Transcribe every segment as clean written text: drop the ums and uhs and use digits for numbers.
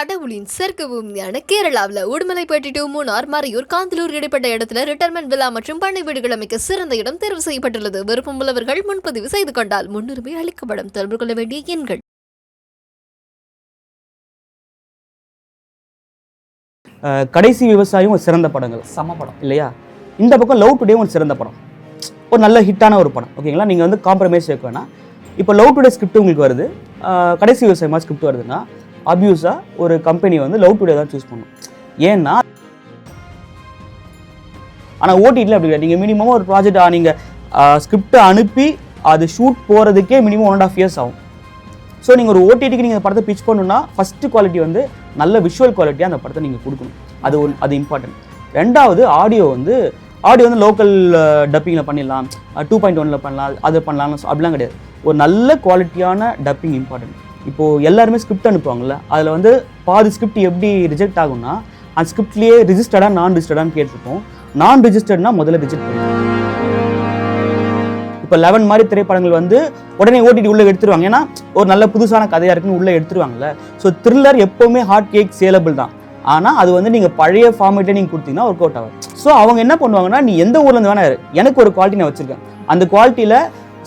கடவுளின் சர்க்க பூமியான கேரளாவில் உடுமலைப்பேட்டை டு மூணார் மறையூர் காந்தலூர் இடைப்பட்ட இடத்துல ரிட்டையர்மெண்ட் விழா மற்றும் பண்ணை வீடுகள் அமைக்க சிறந்த இடம் தேர்வு செய்யப்பட்டுள்ளது. விருப்பமுள்ளவர்கள் முன்பதிவு செய்து கொண்டால் முன்னுரிமை அளிக்கப்படும். தொடர்பு கொள்ள வேண்டிய எண்கள். கடைசி விவசாயம் ஒரு சிறந்த படங்கள், சம படம் இல்லையா? இந்த பக்கம் லவ் டுடே ஒரு சிறந்த படம், ஒரு நல்ல ஹிட்டான ஒரு படம். ஓகேங்களா? நீங்கள் வந்து காம்ப்ரமைஸ் சேர்க்க வேணாம். இப்போ லவ் டுடே ஸ்கிரிப்ட் உங்களுக்கு வருது, கடைசி விவசாயமாக ஸ்கிரிப்ட் வருதுன்னா அப்யூஸாக ஒரு கம்பெனி வந்து லவ் டுடே தான் சூஸ் பண்ணும். ஏன்னா ஆனால் ஓடிடியில் அப்படி இல்லை. நீங்கள் மினிமமாக ஒரு ப்ராஜெக்ட் நீங்கள் ஸ்கிரிப்டை அனுப்பி அது ஷூட் போகிறதுக்கே மினிமம் 1.5 years ஆகும். ஸோ நீங்கள் ஒரு ஓடிடிக்கு நீங்கள் படத்தை பிச் பண்ணணுன்னா ஃபஸ்ட்டு குவாலிட்டி வந்து நல்ல விஷுவல் குவாலிட்டியாக அந்த படத்தை நீங்கள் கொடுக்கணும். அது இம்பார்ட்டன்ட். ரெண்டாவது ஆடியோ வந்து லோக்கல் டப்பிங்கில் பண்ணிடலாம், 2.1 பண்ணலாம், அது பண்ணலாம் அப்படிலாம் கிடையாது. ஒரு நல்ல குவாலிட்டியான டப்பிங் இம்பார்ட்டன்ட். இப்போது எல்லாருமே ஸ்கிரிப்ட் அனுப்புவாங்கள்ல, அதில் வந்து பாதி ஸ்கிரிப்ட் எப்படி ரிஜெக்ட் ஆகும்னா அந்த ஸ்கிரிப்ட்லேயே ரிஜிஸ்டர்டாக நான் ரிஜிஸ்டர்டான்னு கேட்டிருப்போம். நான் ரிஜிஸ்டர்ட்னா முதல்ல ரிஜெக்ட் பண்ணுவோம். இப்போ 11 மாதிரி திரைப்படங்கள் வந்து உடனே ஓடிடி உள்ளே எடுத்துருவாங்க. ஏன்னா ஒரு நல்ல புதுசான கதையாக இருக்குன்னு உள்ளே எடுத்துருவாங்கல்ல. ஸோ த்ரில்லர் எப்போவுமே ஹாட் கேக் சேலபிள் தான். ஆனால் அது வந்து நீங்கள் பழைய ஃபார்மேட்டே நீங்கள் கொடுத்தீங்கன்னா ஒர்க் அவுட் ஆகும். ஸோ அவங்க என்ன பண்ணுவாங்கன்னா, நீ எந்த ஊர்லேருந்து வேணா எனக்கு ஒரு குவாலிட்டி நான் வச்சுருக்கேன், அந்த குவாலிட்டியில்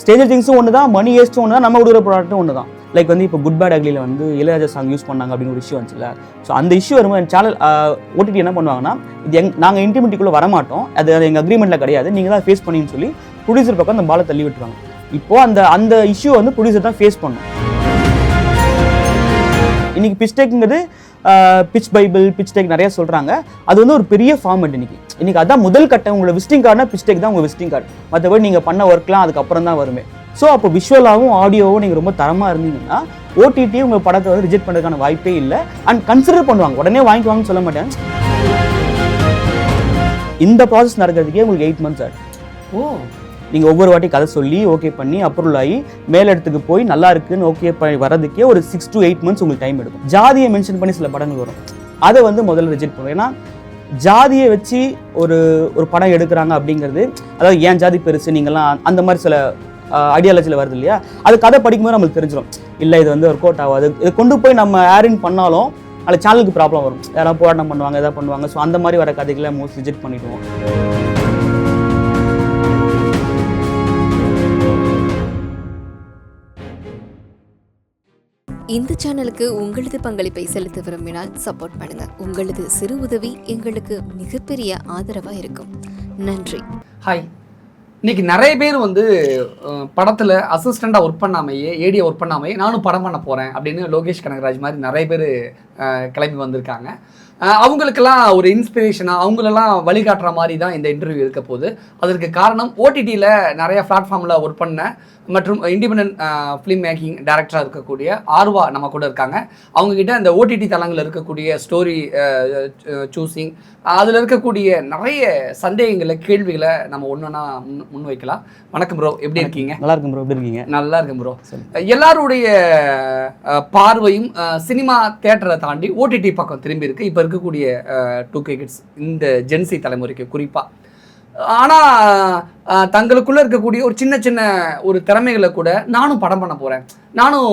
ஸ்டேஜர் திங்ஸும் ஒன்று தான், மணி வேஸ்ட்டும் ஒன்று தான், நம்ம கொடுக்குற ப்ராடக்ட்டும் ஒன்று தான். லைக் வந்து இப்போ குட் பேட் அக்லியில் வந்து இளையராஜா சாங் யூஸ் பண்ணாங்க அப்படின்னு ஒரு இஷ்யூ வந்துச்சுல. ஸோ அந்த இஷ்யூ வரும்போது சேனல் ஓடிடி என்ன பண்ணுவாங்கன்னா, இது நாங்கள் இன்டிமிட்டிக்குள்ளே வரமாட்டோம், அது எங்கள் அக்ரிமெண்ட்டில் கிடையாது, நீங்கள் தான் ஃபேஸ் பண்ணின்னு சொல்லி ப்ரொடியூசர் பக்கம் அந்த பாலை தள்ளி விட்டுருவாங்க. இப்போது அந்த இஷ்யூ வந்து ப்ரொடியூசர் தான் ஃபேஸ் பண்ணணும். இன்றைக்கி பிஸ்டேக்குங்கிறது பிச் பைபிள், பிச் டேக் நிறைய சொல்கிறாங்க. அது வந்து ஒரு பெரிய ஃபார்மேட். இன்றைக்கி அதான் முதல் கட்டம். உங்களோட விசிட்டிங் கார்டுனா பிஸ்டேக் தான் உங்கள் விசிட்டிங் கார்டு. மற்றபடி நீங்கள் பண்ண ஒர்க்லாம் அதுக்கப்புறம் தான் வருமே. ஸோ அப்போ விஷுவலாகவும் ஆடியோவும் நீங்கள் ரொம்ப தரமாக இருந்தீங்கன்னா ஓடிடி உங்கள் படத்தை வந்து ரிஜெக்ட் பண்ணுறதுக்கான வாய்ப்பே இல்லை. அண்ட் கன்சிடர் பண்ணுவாங்க, உடனே வாங்கிக்குவாங்கன்னு சொல்ல மாட்டேன். இந்த ப்ராசஸ் நடக்கிறதுக்கே உங்களுக்கு 8 months ஆகும். நீங்கள் ஒவ்வொரு வாட்டி கதை சொல்லி ஓகே பண்ணி அப்ரூவல் ஆகி மேலிடத்துக்கு போய் நல்லா இருக்குன்னு ஓகே பண்ணி வரதுக்கே ஒரு 6 to 8 months உங்களுக்கு டைம் எடுக்கும். ஜாதியை மென்ஷன் பண்ணி சில படங்கள் வரும், அதை வந்து முதல்ல ரிஜெக்ட் பண்ணுவோம். ஏன்னா ஜாதியை வச்சு ஒரு படம் எடுக்கிறாங்க அப்படிங்கிறது, அதாவது ஏன் ஜாதி பெருசு நீங்கள்லாம் அந்த மாதிரி சில ஐடியாலஜியில் வருது இல்லையா, அது கதை படிக்கும்போது நம்மளுக்கு தெரிஞ்சிடும். இல்லை இது வந்து ஒர்க் அவுட் ஆகாது, இதை கொண்டு போய் நம்ம ஏரின் பண்ணாலும் அதில் சேனலுக்கு ப்ராப்ளம் வரும், யாராவது போராட்டம் பண்ணுவாங்க, எதாவது பண்ணுவாங்க. ஸோ அந்த மாதிரி வர கதைகளை மோஸ்ட் ரிஜெக்ட் பண்ணிடுவோம். இந்த சேனலுக்கு உங்களது பங்களிப்பை செலுத்த விரும்பினால் சப்போர்ட் பண்ணுங்க. உங்களது சிறு உதவி எங்களுக்கு மிகப்பெரிய ஆதரவாக இருக்கும். நன்றி. ஹாய். இன்னைக்கு நிறைய பேர் வந்து படத்தில் அசிஸ்டண்ட்டாக ஒர்க் பண்ணாமையே, ஏடியை ஒர்க் பண்ணாமையே நானும் படம் பண்ண போகிறேன் அப்படின்னு லோகேஷ் கனகராஜ் மாதிரி நிறைய பேர் கிளம்பி வந்திருக்காங்க. அவங்களுக்கெல்லாம் ஒரு இன்ஸ்பிரேஷனாக, அவங்களெல்லாம் வழிகாட்டுற மாதிரி தான் இந்த இன்டர்வியூ இருக்க போகுது. அதற்கு காரணம் ஓடிடியில் நிறைய பிளாட்ஃபார்மில் ஒர்க் பண்ண மற்றும் இண்டிபெண்டன்ட் ஃபிலிம் மேக்கிங் டைரக்டராக இருக்கக்கூடிய ஆர்வா நம்ம கூட இருக்காங்க. அவங்கக்கிட்ட இந்த ஓடிடி தளங்களில் இருக்கக்கூடிய ஸ்டோரி சூஸிங், அதில் இருக்கக்கூடிய நிறைய சந்தேகங்களை, கேள்விகளை நம்ம ஒன்றுனா முன்வைக்கலாம். வணக்கம் ப்ரோ, எப்படி இருக்கீங்க? நல்லா இருக்கும் ப்ரோ. எப்படி இருக்கீங்க? நல்லா இருக்கும் ப்ரோ. எல்லாருடைய பார்வையும் சினிமா தியேட்டரை தாண்டி ஓடிடி பக்கம் திரும்பி இருக்குது இப்போ இருக்கக்கூடிய 2K கிட்ஸ், இந்த ஜென்சி தலைமுறைக்கு குறிப்பாக. ஆனால் தங்களுக்குள்ளே இருக்கக்கூடிய ஒரு சின்ன ஒரு திறமைகளை கூட நானும் படம் பண்ண போகிறேன், நானும்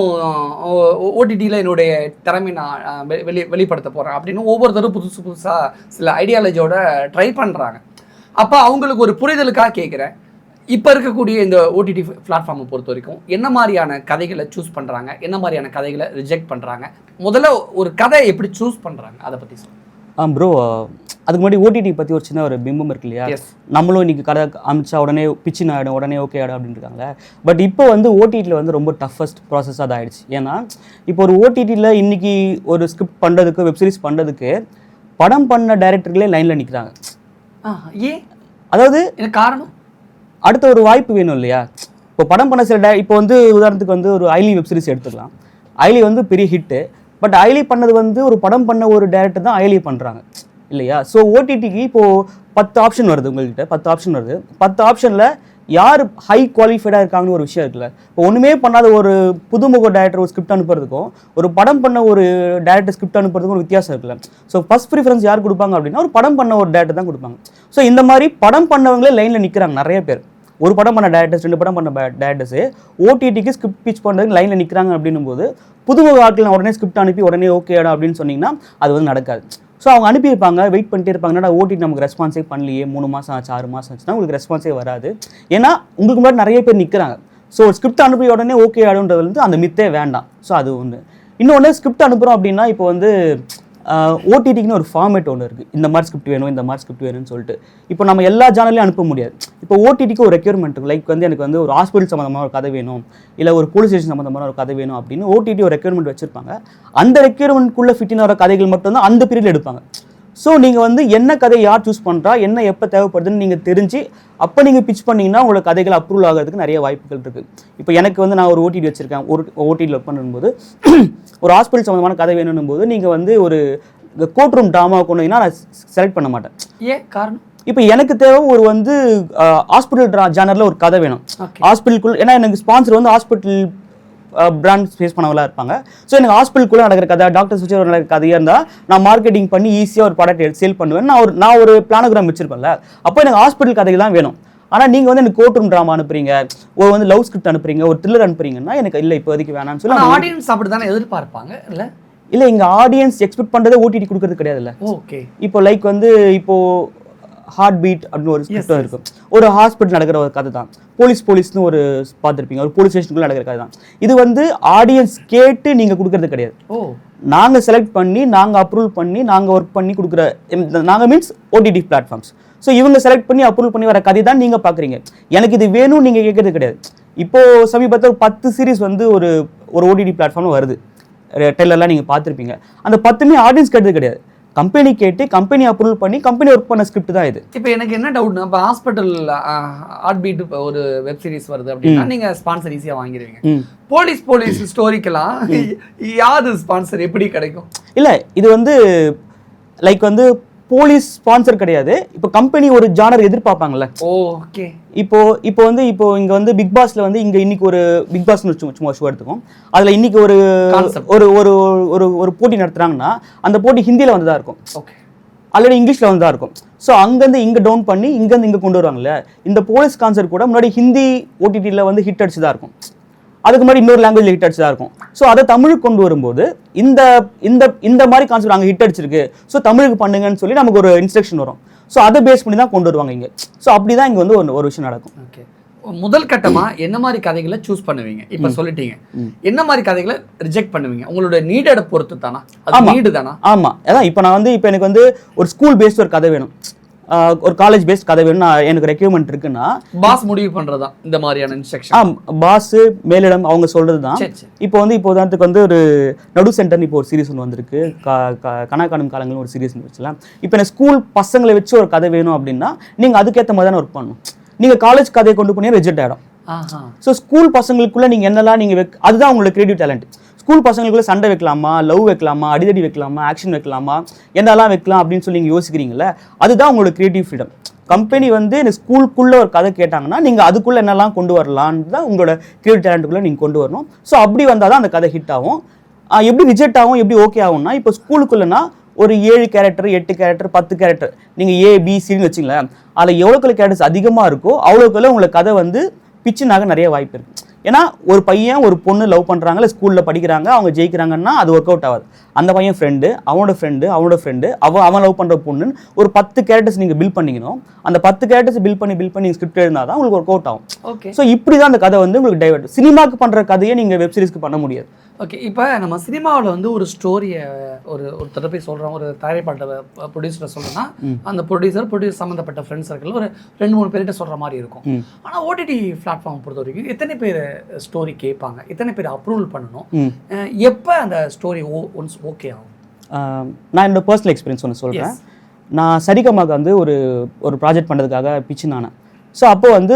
ஓடிடியில் என்னுடைய திறமை நான் வெளிப்படுத்த போகிறேன் அப்படின்னு ஒவ்வொருத்தரும் புதுசாக சில ஐடியாலஜியோட ட்ரை பண்ணுறாங்க. அப்போ அவங்களுக்கு ஒரு புரிதலுக்காக கேட்குறேன், இப்போ இருக்கக்கூடிய இந்த ஓடிடி பிளாட்ஃபார்மை பொறுத்த வரைக்கும் என்ன மாதிரியான கதைகளை சூஸ் பண்ணுறாங்க, என்ன மாதிரியான கதைகளை ரிஜெக்ட் பண்ணுறாங்க, முதல்ல ஒரு கதை எப்படி சூஸ் பண்ணுறாங்க, அதை பற்றி சொல்லுங்கள். ப்ரோ, அதுக்கு முன்னாடி ஓடிடி பற்றி ஒரு சின்ன ஒரு பிம்பம் இருக்கு இல்லையா? நம்மளும் இன்றைக்கி கதை அமிச்சா உடனே பிச்சின் ஆகிடும், உடனே ஓகே ஆகிடும் அப்படின்னு இருக்காங்க. பட் இப்போ வந்து ஓடிடியில் வந்து ரொம்ப டஃபஸ்ட் ப்ராசஸாக அது ஆகிடுச்சு. ஏன்னா இப்போ ஒரு ஓடிடியில் இன்றைக்கி ஒரு ஸ்கிரிப்ட் பண்ணுறதுக்கு, வெப்சீரிஸ் பண்ணுறதுக்கு படம் பண்ண டைரக்டர்களே லைனில் நிற்கிறாங்க. ஏன்? அதாவது காரணம் அடுத்த ஒரு வாய்ப்பு வேணும் இல்லையா? இப்போ படம் பண்ண சில இப்போ வந்து உதாரணத்துக்கு வந்து ஒரு ஐலி வெப்சீரிஸ் எடுத்துக்கலாம். ஐலி வந்து பெரிய ஹிட்டு. பட் ஐலி பண்ணது வந்து ஒரு படம் பண்ண ஒரு டேரக்டர் தான் ஐலி பண்ணுறாங்க இல்லையா? ஸோ ஓடிடிக்கு இப்போது 10 ஆப்ஷன் வருது, உங்கள்கிட்ட 10 ஆப்ஷன் வருது. 10 ஆப்ஷனில் யார் ஹை குவாலிஃபைடாக இருக்காங்கன்னு ஒரு விஷயம் இருக்குல்ல. இப்போ ஒன்றுமே பண்ணாத ஒரு புதுமுக டேரக்டர் ஒரு ஸ்கிரிப்ட் அனுப்புறதுக்கும் ஒரு படம் பண்ண ஒரு டேரக்டர் ஸ்கிரிப்ட் அனுப்புறதுக்கும் ஒரு வித்தியாசம் இருக்குல்ல. ஸோ ஃபர்ஸ்ட் ப்ரிஃபரன்ஸ் யார் கொடுப்பாங்க அப்படின்னா ஒரு படம் பண்ண ஒரு டேரக்டர் தான் கொடுப்பாங்க. ஸோ இந்த மாதிரி படம் பண்ணவங்களே லைனில் நிற்கிறாங்க நிறைய பேர். ஒரு படம் பண்ண டேரக்டர்ஸ் 2 படம் பண்ண டேரக்டர்ஸ் ஓடிடிக்கு ஸ்கிரிப்ட் பிச் பண்ணுறதுக்கு லைனில் நிற்கிறாங்க அப்படின்னும் போது புதுமுக ஆட்கள் உடனே ஸ்கிரிப்ட் அனுப்பி உடனே ஓகேடா அப்படின்னு சொன்னீங்கன்னா அது வந்து நடக்காது. ஸோ அவங்க அனுப்பியிருப்பாங்க, வெயிட் பண்ணிட்டே இருப்பாங்கன்னா ஓடிடி நமக்கு ரெஸ்பான்ஸே பண்ணலையே, 3 மாதம் ஆச்சு 6 மாதம் ஆச்சுன்னா உங்களுக்கு ரெஸ்பான்ஸே வராது. ஏன்னா உங்களுக்கு முன்னாடி நிறைய பேர் நிற்கிறாங்க. ஸோ ஸ்கிரிப்ட் அனுப்பி உடனே ஓகே ஆடுன்றது வந்து அந்த மித்தே வேண்டாம். ஸோ அது ஒன்று. இன்னொன்று ஸ்கிரிப்ட் அனுப்புகிறோம் அப்படின்னா இப்போ வந்து ஓடிடிக்குன்னு ஒரு ஃபார்மேட் ஒன்று இருக்குது. இந்த மாதிரி ஸ்கிரிப்ட் வேணும், இந்த மாதிரி ஸ்கிரிப்ட் வேணும்னு சொல்லிட்டு இப்போ நம்ம எல்லா சேனல்லையும் அனுப்ப முடியாது. இப்போ ஓடிடிக்கு ஒரு ரெக்யூர்மெண்ட் இருக்கும். லைக் வந்து எனக்கு வந்து ஒரு ஹாஸ்பிட்டல் சம்மந்தமான ஒரு கதை வேணும், இல்லை ஒரு போலீஸ் ஸ்டேஷன் சம்மந்தமான ஒரு கதை வேணும் அப்படின்னு ஓடிடி ஒரு ரெக்யூர்மெண்ட் வச்சுருப்பாங்க. அந்த ரெக்யூர்மெண்ட்குள்ளே ஃபிட்டின் வர கதைகள் மட்டும்தான் அந்த பீரியடில் எடுப்பாங்க. ஸோ நீங்கள் வந்து என்ன கதை யார் சூஸ் பண்ணுறா, என்ன எப்போ தேவைப்படுதுன்னு நீங்கள் தெரிஞ்சு அப்போ நீங்கள் பிச் பண்ணிங்கன்னா உங்களோட கதைகள் அப்ரூவல் ஆகிறதுக்கு நிறைய வாய்ப்புகள் இருக்குது. இப்போ எனக்கு வந்து நான் ஒரு ஓடிடி வச்சுருக்கேன், ஒரு ஓடிடியில் ஒர்க் பண்ணும்போது ஒரு ஹாஸ்பிட்டல் சம்மந்தமான கதை வேணும்னும் போது நீங்கள் வந்து ஒரு கோர்ட் ரூம் ட்ராமா கொண்டு வந்தீங்கன்னா நான் செலக்ட் பண்ண மாட்டேன். ஏன் காரணம்? இப்போ எனக்கு தேவை ஒரு வந்து ஹாஸ்பிட்டல் ஜானரில் ஒரு கதை வேணும் ஹாஸ்பிட்டலுக்குள்ள. ஏன்னா எனக்கு ஸ்பான்சர் வந்து ஹாஸ்பிட்டல் பிராண்ட் ஃபேஸ் பண்ணவங்களா இருப்பாங்க. ஸோ எனக்கு ஹாஸ்பிட்டலுக்குள்ளே நடக்கிற கதை, டாக்டர்ஸ் வச்சு நடக்கிற கதையாக இருந்தால் நான் மார்க்கெட்டிங் பண்ணி ஈஸியாக ஒரு ப்ராடக்ட் சேல் பண்ணுவேன். நான் ஒரு பிளானோகிராம் வச்சிருப்பேன்ல, அப்போ எனக்கு ஹாஸ்பிட்டல் கதைகள் தான் வேணும். ஆனால் நீங்கள் வந்து எனக்கு கோர்ட் ரூம் ட்ராமா அனுப்புறீங்க, ஒரு வந்து லவ் ஸ்கிரிப்ட் அனுப்புறீங்க, ஒரு த்ரில்லர் அனுப்புறீங்கன்னா எனக்கு இல்லை இப்போதைக்கு வேணாம்னு சொல்லி ஆடியன்ஸ் அப்படி தானே எதிர்பார்ப்பாங்க. இல்லை எங்க ஆடியன்ஸ் எக்ஸ்பெக்ட் பண்ணுறதை ஓடிடி கொடுக்கறது கிடையாதுல்ல. ஓகே. இப்போ லைக் வந்து இப்போ ஹார்ட் பீட் அப்படின்னு ஒரு ஸ்கிரிப்டும் இருக்கும். ஒரு ஹாஸ்பிட்டல் நடக்கிற ஒரு கதை தான். போலீஸ்னு ஒரு பார்த்துருப்பீங்க, ஒரு போலீஸ் ஸ்டேஷனுக்குள்ள நடக்கிற கதை தான். இது வந்து ஆடியன்ஸ் கேட்டு நீங்கள் கொடுக்கறது கிடையாது. நாங்கள் செலக்ட் பண்ணி, நாங்கள் அப்ரூவல் பண்ணி, நாங்கள் ஒர்க் பண்ணி கொடுக்குற, நாங்கள் மீன்ஸ் ஓடிடி பிளாட்ஃபார்ம்ஸ். ஸோ இவங்க செலக்ட் பண்ணி அப்ரூவல் பண்ணி வர கதை தான் நீங்கள் பார்க்குறீங்க. எனக்கு இது வேணும்னு நீங்கள் கேட்கறது கிடையாது. இப்போது சமீபத்தில் 10 சீரிஸ் வந்து ஒரு ஓடிடி பிளாட்ஃபார்மில் வருது. டெய்லர்லாம் நீங்கள் பார்த்துருப்பீங்க. அந்த 10மே ஆடியன்ஸ் கேட்டது கிடையாது. கம்பெனி கேட்டு கம்பெனி அப்ரூவல் பண்ணி கம்பெனி ஒர்க் பண்ண ஸ்கிரிப்ட் தான் இது. இப்போ எனக்கு என்ன டவுட்னா, இப்போ ஹாஸ்பிட்டல் ஹார்ட் பீட் ஒரு வெப் சீரிஸ் வருது அப்படின்னா நீங்கள் ஸ்பான்சர் ஈஸியாக வாங்கிடுவீங்க. போலீஸ் ஸ்டோரிக்கெல்லாம் யாரு ஸ்பான்சர் எப்படி கிடைக்கும்? இல்லை இது வந்து லைக் வந்து போலீஸ் ஸ்பான்சர் கிடையாது. இப்போ கம்பெனி ஒரு ஜானர் எதிர்பார்ப்பாங்கல்ல. ஓகே. இப்போ வந்து இங்க வந்து பிக் பாஸ்ல வந்து இங்க இன்னைக்கு ஒரு பிக் பாஸ் சும்மா ஷோ எடுத்துக்கோம். அதுல இன்னைக்கு ஒரு ஒரு ஒரு போட்டி நடத்துறாங்கன்னா அந்த போட்டி ஹிந்தியில வந்து தான் இருக்கும், ஆல்ரெடி இங்கிலீஷ்ல வந்து தான் இருக்கும். ஸோ அங்கேருந்து இங்கே டவுன் பண்ணி இங்கேருந்து இங்கே கொண்டு வருவாங்கல்ல. இந்த போலீஸ் கான்செப்ட் கூட முன்னாடி ஹிந்தி ஓடிடியில் வந்து ஹிட் அடிச்சு தான் இருக்கும், அதுக்கு முன்னாடி இன்னொரு லாங்குவேஜ் ஹிட் அடிச்சு தான் இருக்கும். ஸோ அதை தமிழுக்கு கொண்டு வரும்போது இந்த இந்த இந்த மாதிரி கான்செப்ட் அங்கே ஹிட் அடிச்சிருக்கு, ஸோ தமிழுக்கு பண்ணுங்கன்னு சொல்லி நமக்கு ஒரு இன்ஸ்ட்ரக்ஷன் வரும். ஸோ அதை பேஸ் பண்ணி தான் கொண்டு வருவாங்க இங்கே. ஸோ அப்படி தான் இங்கே வந்து ஒரு விஷயம் நடக்கும். ஓகே. முதல் கட்டமா என்ன மாதிரி கதைகளை சூஸ் பண்ணுவீங்க? இப்போ சொல்லிட்டீங்க, என்ன மாதிரி கதைகளை ரிஜெக்ட் பண்ணுவீங்க? உங்களோட நீடோட பொறுத்து தானா? அது நீடு தானா? ஆமாம். அதான் இப்போ நான் வந்து இப்போ எனக்கு வந்து ஒரு ஸ்கூல் பேஸ்ட் ஒரு கதை வேணும், ஒரு காலேஜ் பேஸ்ட் கதை வேணும், எனக்கு ரெக்யூர்மெண்ட் இருக்குன்னா பாஸ் முடிவு பண்றதா இந்த மாதிரியான இன்ஸ்ட்ரக்ஷன்? பாஸ் மேலிடம் அவங்க சொல்றது தான். இப்போ வந்து இப்போ உதாரணத்துக்கு வந்து ஒரு நடு சென்டர்னு இப்போ ஒரு சீரிஸ் ஒன்று வந்திருக்கு, கணக்காணும் காலங்கள் ஒரு சீரிஸ் வச்சுலாம். இப்போ எனக்கு ஸ்கூல் பசங்களை வச்சு ஒரு கதை வேணும் அப்படின்னா நீங்க அதுக்கேற்ற மாதிரி தானே ஒர்க் பண்ணணும். நீங்க காலேஜ் கதையை கொண்டு போனீங்க ரிஜெக்ட் ஆகிடும். ஸோ ஸ்கூல் பசங்களுக்குள்ள நீங்க என்னெல்லாம் நீங்க அதுதான் உங்களோட கிரியேட்டிவ் டேலண்ட். ஸ்கூல் பசங்களுக்குள்ள சண்டை வைக்கலாமா, லவ் வைக்கலாமா, அடிதடி வைக்கலாமா, ஆக்ஷன் வைக்கலாமா, என்னெல்லாம் வைக்கலாம் அப்படின்னு சொல்லி நீங்கள் யோசிக்கிறீங்களே, அதுதான் உங்களோட கிரியேட்டிவ் ஃப்ரீடம். கம்பெனி வந்து இந்த ஸ்கூலுக்குள்ள ஒரு கதை கேட்டாங்கன்னா நீங்கள் அதுக்குள்ளே என்னெல்லாம் கொண்டு வரலான்னு தான் உங்களோட கிரியேட்டிவ் டேலண்ட்டுக்குள்ளே நீங்கள் கொண்டு வரணும். ஸோ அப்படி வந்தால் தான் அந்த கதை ஹிட் ஆகும். எப்படி ரிஜெக்ட் ஆகும், எப்படி ஓகே ஆகும்னா, இப்போ ஸ்கூலுக்குள்ளனா ஒரு 7 கேரக்டர் 8 கேரக்டர் 10 கேரக்டர் நீங்கள் ABCன்னு வச்சுங்களேன், அதில் எவ்வளோக்குள்ள கேரக்டர்ஸ் அதிகமாக இருக்கோ அவ்வளோக்குள்ள உங்களுக்கு கதை வந்து பிச்சுனாக நிறைய வாய்ப்பு இருக்குது. ஏன்னா ஒரு பையன் ஒரு பொண்ணு லவ் பண்ணுறாங்க, ஸ்கூலில் படிக்கிறாங்க, அவங்க ஜெயிக்கிறாங்கன்னா அது ஒர்க் அவுட் ஆகாது. அந்த பையன் ஃப்ரெண்டு, அவனோட ஃப்ரெண்டு, அவன் லவ் பண்ணுற பொண்ணுன்னு ஒரு 10 கேரக்டர்ஸ் நீங்கள் பில்ட் பண்ணிக்கணும். அந்த 10 கேரக்டர்ஸ் பில்ட் பண்ணி ஸ்கிரிப்ட் எழுந்தால் தான் உங்களுக்கு ஒர்க் அவுட் ஆகும். ஓகே. ஸோ இப்படி தான் அந்த கதை வந்து உங்களுக்கு டைவர்ட். சினிமாவுக்கு பண்ணுற கதையை நீங்கள் வெப் சீரிஸ்க்கு பண்ண முடியாது. ஓகே. இப்போ நம்ம சினிமாவில் வந்து ஒரு ஸ்டோரியை ஒரு தடவை சொல்கிறோம், ஒரு தயாரிப்பாளர் ப்ரொடியூசரை சொல்கிறோன்னா அந்த ப்ரொடியூசர் சம்மந்தப்பட்ட ஃப்ரெண்ட்ஸ் சர்க்கிள் ஒரு 2-3 பேர்கிட்ட சொல்கிற மாதிரி இருக்கும். ஆனால் ஓடிடி பிளாட்ஃபார்ம் பொறுத்த வரைக்கும் எத்தனை பேர் ஸ்டோரி கேட்பாங்க, எத்தனை பேர் அப்ரூவல் பண்ணணும், எப்போ அந்த ஸ்டோரி ஒன்ஸ் ஓகே ஆகும்? நான் என்னோட பர்சனல் எக்ஸ்பீரியன்ஸ் ஒன்று சொல்கிறேன். நான் சரிகமாக வந்து ஒரு ப்ராஜெக்ட் பண்ணுறதுக்காக பிச்சு நானேன். ஸோ அப்போ வந்து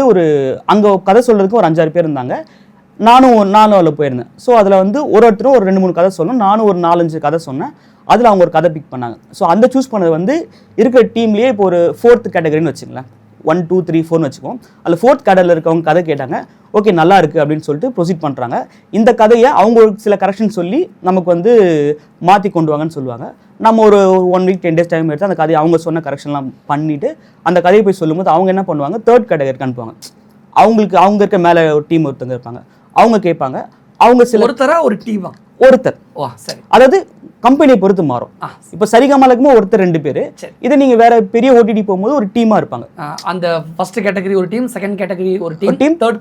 அங்கே கதை சொல்கிறதுக்கு ஒரு 5-6 பேர் இருந்தாங்க. நானும் அதில் போயிருந்தேன். ஸோ அதில் வந்து ஒருத்தரும் ஒரு 2-3 கதை சொன்னோம், நானும் ஒரு 4-5 கதை சொன்னேன். அதில் அவங்க ஒரு கதை பிக் பண்ணாங்க. ஸோ அந்த சூஸ் பண்ணது வந்து இருக்கிற டீம்லேயே இப்போ ஒரு 4th கேட்டகரின்னு வச்சுங்களேன், 1 2 3 4ன்னு வச்சுக்கோம். அதில் 4th கேட்டகரியில் இருக்கவங்க கதை கேட்டாங்க, ஓகே நல்லா இருக்குது அப்படின்னு சொல்லிட்டு ப்ரொசீட் பண்ணுறாங்க. இந்த கதையை அவங்க ஒரு சில கரெக்ஷன் சொல்லி நமக்கு வந்து மாற்றி கொண்டு வாங்கன்னு சொல்லுவாங்க. நம்ம ஒரு 1 week 10 days டைம் எடுத்து அந்த கதையை அவங்க சொன்ன கரெக்ஷன்லாம் பண்ணிவிட்டு அந்த கதையை போய் சொல்லும்போது அவங்க என்ன பண்ணுவாங்க, 3rd கேட்டகரிக்கு அனுப்புவாங்க. அவங்களுக்கு அவங்க இருக்க மேலே ஒரு டீம் ஒருத்தவங்க இருப்பாங்க, அவங்க கேட்பாங்க. அவங்க சில ஒரு டீமா ஒருத்தர், சரி, அதாவது கம்பெனியை பொறுத்து மாறும். இப்போ சரிகமாலக்குமே ஒருத்தர் 2 பேர். இதை நீங்க வேற பெரிய ஓடிடி போகும்போது ஒரு டீமா இருப்பாங்க. அந்த ஃபர்ஸ்ட் கேட்டகரி ஒரு டீம், செகண்ட் கேட்டகரி ஒரு டீம், தேர்ட்